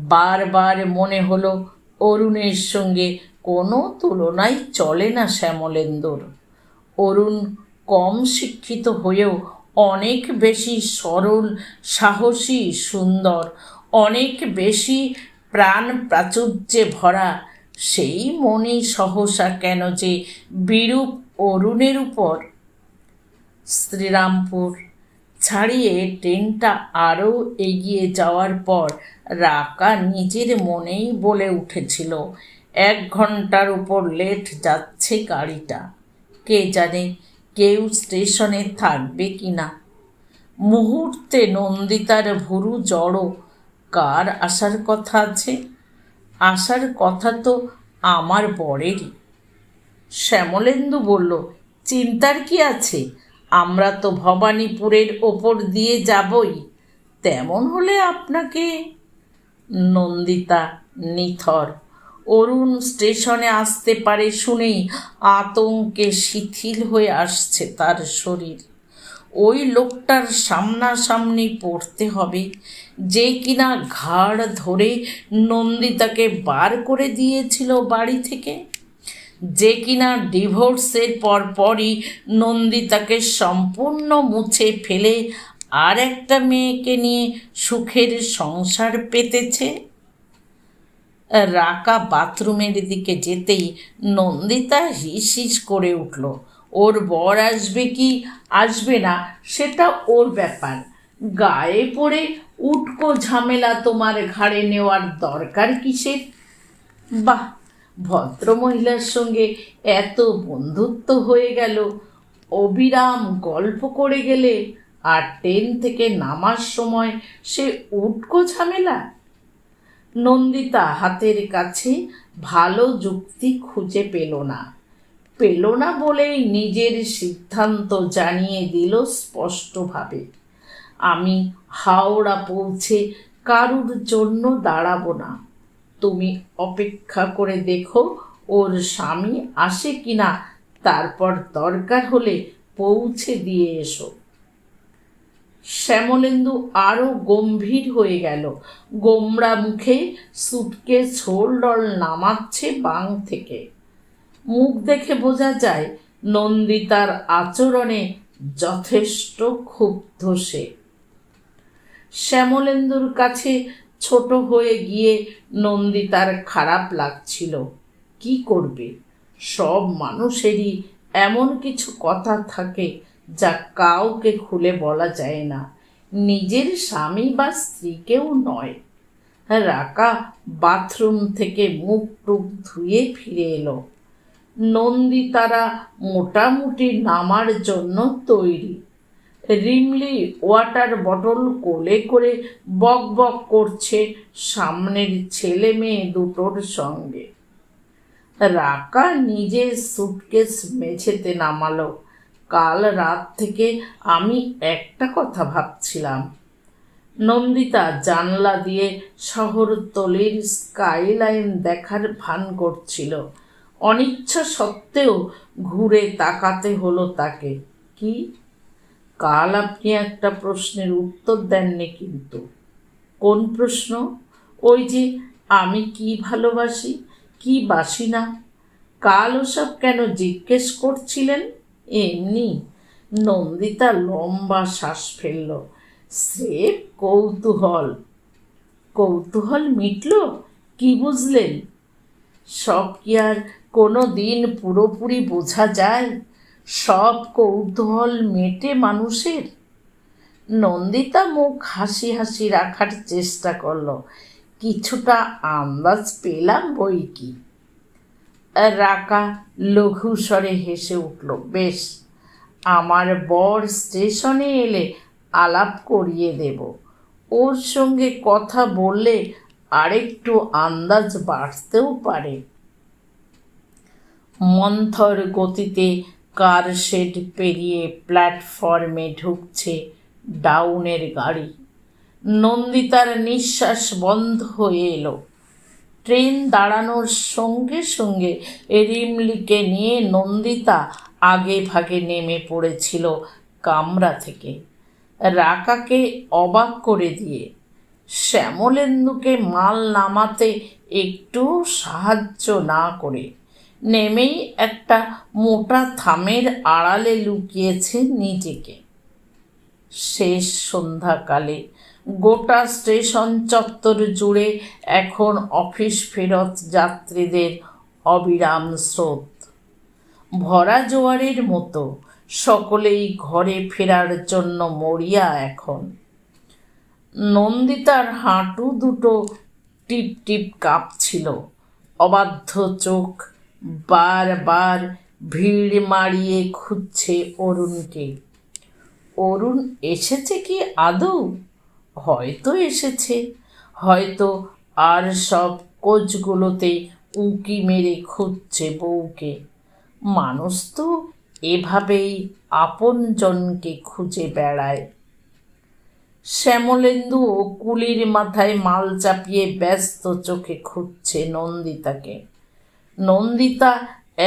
বারবার মনে হলো অরুণের সঙ্গে কোনো তুলনাই চলে না শ্যামলেন্দুর। অরুণ কম শিক্ষিত হয়েও অনেক বেশি সরল, সাহসী, সুন্দর, অনেক বেশি প্রাণ প্রাচুর্যে ভরা। সেই মনই সহসা কেন যে বিরূপ অরুণের উপর। শ্রীরামপুর ছাড়িয়ে ট্রেনটা আরও এগিয়ে যাওয়ার পর রাকা নিজের মনেই বলে উঠেছিল, 1 ঘন্টার উপর লেট যাচ্ছে গাড়িটা। কে জানে কেউ স্টেশনে থাকবে কি না। মুহূর্তে নন্দিতার ভুরু জড়ো, কার আসার কথা আছে? আসার কথা তো আমার বরেরই। শ্যামলেন্দু বলল, চিন্তার কি আছে, আমরা তো ভবানীপুরের ওপর দিয়ে যাবই, তেমন হলে আপনাকে। নন্দিতা নিথর। অরুণ স্টেশনে আসতে পারে শুনেই আতঙ্কে শিথিল হয়ে আসছে তার শরীর। ওই লোকটার সামনাসামনি পড়তে হবে, যে কিনা ঘাড় ধরে নন্দিতাকে বার করে দিয়েছিল বাড়ি থেকে, যে কিনা ডিভোর্সের পরপরই নন্দিতাকে সম্পূর্ণ মুছে ফেলে আর একটা মেয়েকে নিয়ে সুখের সংসার পেতেছে। রাকা বাথরুমের দিকে যেতেই নন্দিতা হিস হিস করে উঠল। ওর বর আসবে কি আসবে না সেটা ওর ব্যাপার, গায়ে পড়ে উটকো ঝামেলা তোমার ঘাড়ে নেওয়ার দরকার কিসের? বাহ, ভদ্রমহিলার সঙ্গে এত বন্ধুত্ব হয়ে গেল, অবিরাম গল্প করে গেলে, আর ট্রেন থেকে নামার সময় সে উটকো ঝামেলা। নন্দিতা হাতের কাছে ভালো যুক্তি খুঁজে পেল না বলেই নিজের সিদ্ধান্ত জানিয়ে দিল স্পষ্টভাবে, আমি হাওড়া পৌঁছে কারুর জন্য দাঁড়াবো না। তুমি অপেক্ষা করে দেখো ওর স্বামী আসে কিনা, তারপর দরকার হলে পৌঁছে দিয়ে এসো। শ্যামলেন্দু আরও গম্ভীর হয়ে গেল। গোমড়া মুখে সুটকেস হোল্ডার নামাচ্ছে বাং থেকে। মুখ দেখে বোঝা যায় নন্দিতার আচরণে যথেষ্ট ক্ষুব্ধ সে। শ্যামলেন্দুর কাছে ছোট হয়ে গিয়ে নন্দিতার খারাপ লাগছিল। কি করবে, সব মানুষেরই এমন কিছু কথা থাকে যা কাউকে খুলে বলা যায় না, নিজের স্বামী বা স্ত্রীকেও নয়। রাকা বাথরুম থেকে মুখ টুক ধুয়ে ফিরে এলো। নন্দিতারা মোটামুটি নামার জন্য তৈরি। রিমলি ওয়াটার বটল কোলে করে বক বক করছে সামনের ছেলে মেয়ে দুটোর সঙ্গে। রাকা নিজের সুটকেস মেঝেতে নামালো। কাল রাত থেকে আমি একটা কথা ভাবছিলাম। নন্দিতা জানলা দিয়ে শহরতলির স্কাইলাইন দেখার ভান করছিল। অনিচ্ছা সত্ত্বেও ঘুরে তাকাতে হলো তাকে। কি? কাল আপনি একটা প্রশ্নের উত্তর দেননি কিন্তু। কোন প্রশ্ন? ওই যে আমি কি ভালোবাসি, কি বাসি না। কাল ওসব কেন জিজ্ঞেস করছিলেন? এমনি। নন্দিতা লম্বা শ্বাস ফেলল। স্রেফ কৌতূহল। কৌতূহল মিটল? কি বুঝলেন? সব কি আর কোনো দিন পুরোপুরি বোঝা যায়? সব কৌতূহল মেটে মানুষের? নন্দিতা মুখ হাসি হাসি রাখার চেষ্টা করল। কিছুটা আন্দাজ পেলাম বই কি। রাকা লঘু স্বরে হেসে উঠল। বেশ, আমার বর স্টেশনে এলে আলাপ করিয়ে দেব। ওর সঙ্গে কথা বললে আরেকটু আন্দাজ বাড়তেও পারে। মন্থর গতিতে কার শেড পেরিয়ে প্ল্যাটফর্মে ঢুকছে ডাউনের গাড়ি। নন্দিতার নিঃশ্বাস বন্ধ হয়ে এলো। ট্রেন দাঁড়ানোর সঙ্গে সঙ্গে রিমলিকে নিয়ে নন্দিতা আগে ভাগে নেমে পড়েছিল কামরা থেকে, রাকাকে অবাক করে দিয়ে। শ্যামলেন্দুকে মাল নামাতে একটু সাহায্য না করে নেমেই একটা মোটা থামের আড়ালে লুকিয়েছে নিজেকে। শেষ সন্ধ্যাকালে গোটা স্টেশন চত্বর জুড়ে এখন অফিস ফেরত যাত্রীদের অবিরাম স্রোত। ভরা জোয়ারের মতো সকলেই ঘরে ফেরার জন্য মরিয়া এখন। নন্দিতার হাঁটু দুটো টিপ টিপ কাঁপছিল। অবাধ্য চোখ বারবার ভিড় মারিয়ে খুঁজছে অরুণকে। অরুণ এসেছে কি আদৌ? হয়তো এসেছে, হয়তো আর সব কোচগুলোতে উঁকি মেরে খুঁজছে বউকে। মানুষ তো এভাবেই আপনজনকে খুঁজে বেড়ায়। শ্যামলেন্দু ও কুলির মাথায় মাল চাপিয়ে ব্যস্ত চোখে খুঁজছে নন্দিতাকে। নন্দিতা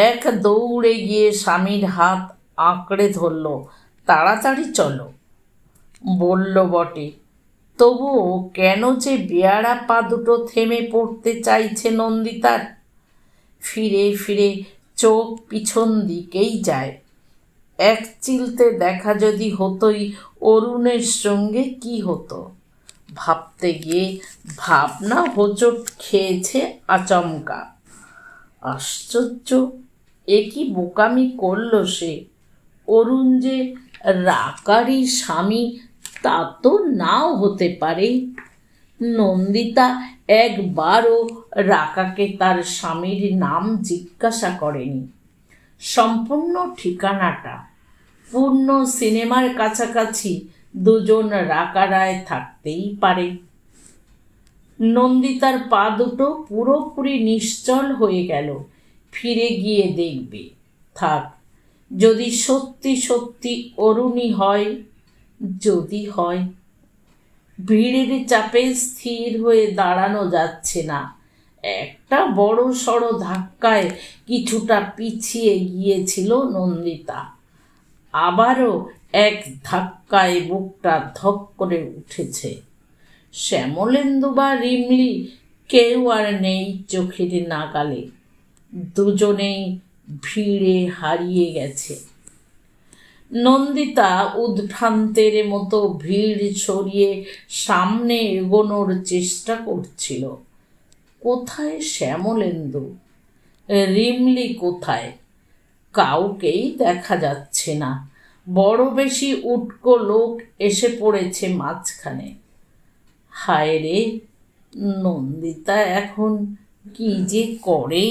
এক দৌড়ে গিয়ে স্বামীর হাত আঁকড়ে ধরল। তাড়াতাড়ি চলো বলল বটে, তবুও কেন যে বেয়ারা পা দুটো থেমে পড়তে চাইছে নন্দিতার। ফিরে ফিরে চোখ পিছন দিকেই যায়। এক চিলতে দেখা যদি হতোই অরুণের সঙ্গে কি হতো ভাবতে গিয়ে ভাবনা হোঁচট খেয়েছে আচমকা। আশ্চর্য, এ কি বোকামি করল সে। অরুণ যে রাকারই স্বামী তা তো নাও হতে পারে। নন্দিতা একবারও রাকাকে তার স্বামীর নাম জিজ্ঞাসা করেনি। সম্পূর্ণ ঠিকানাটা পূর্ণ সিনেমার কাছাকাছি দুজন রাকারায় থাকতেই পারে। নন্দিতার পা দুটো পুরোপুরি নিশ্চল হয়ে গেল। ফিরে গিয়ে দেখবে। থাক, যদি সত্যি সত্যি অরুণী হয়, যদি হয়। ভিড়ের চাপে স্থির হয়ে দাঁড়ানো যাচ্ছে না। একটা বড় সড়ো ধাক্কায় কিছুটা পিছিয়ে গিয়েছিল নন্দিতা। আবারও এক ধাক্কায় বুকটা ধক করে উঠেছে। শ্যামলেন্দু বা রিমলি কেউ আর নেই চোখের নাগালে। দুজনেই ভিড়ে হারিয়ে গেছে। নন্দিতা উদ্ভ্রান্তের মতো ভিড় সরিয়ে সামনে এগোনোর চেষ্টা করছিল। কোথায় শ্যামলেন্দু? রিমলি কোথায়? কাউকেই দেখা যাচ্ছে না। বড় বেশি উটকো লোক এসে পড়েছে মাঝখানে। হায় রে, নন্দিতা এখন কি যে করে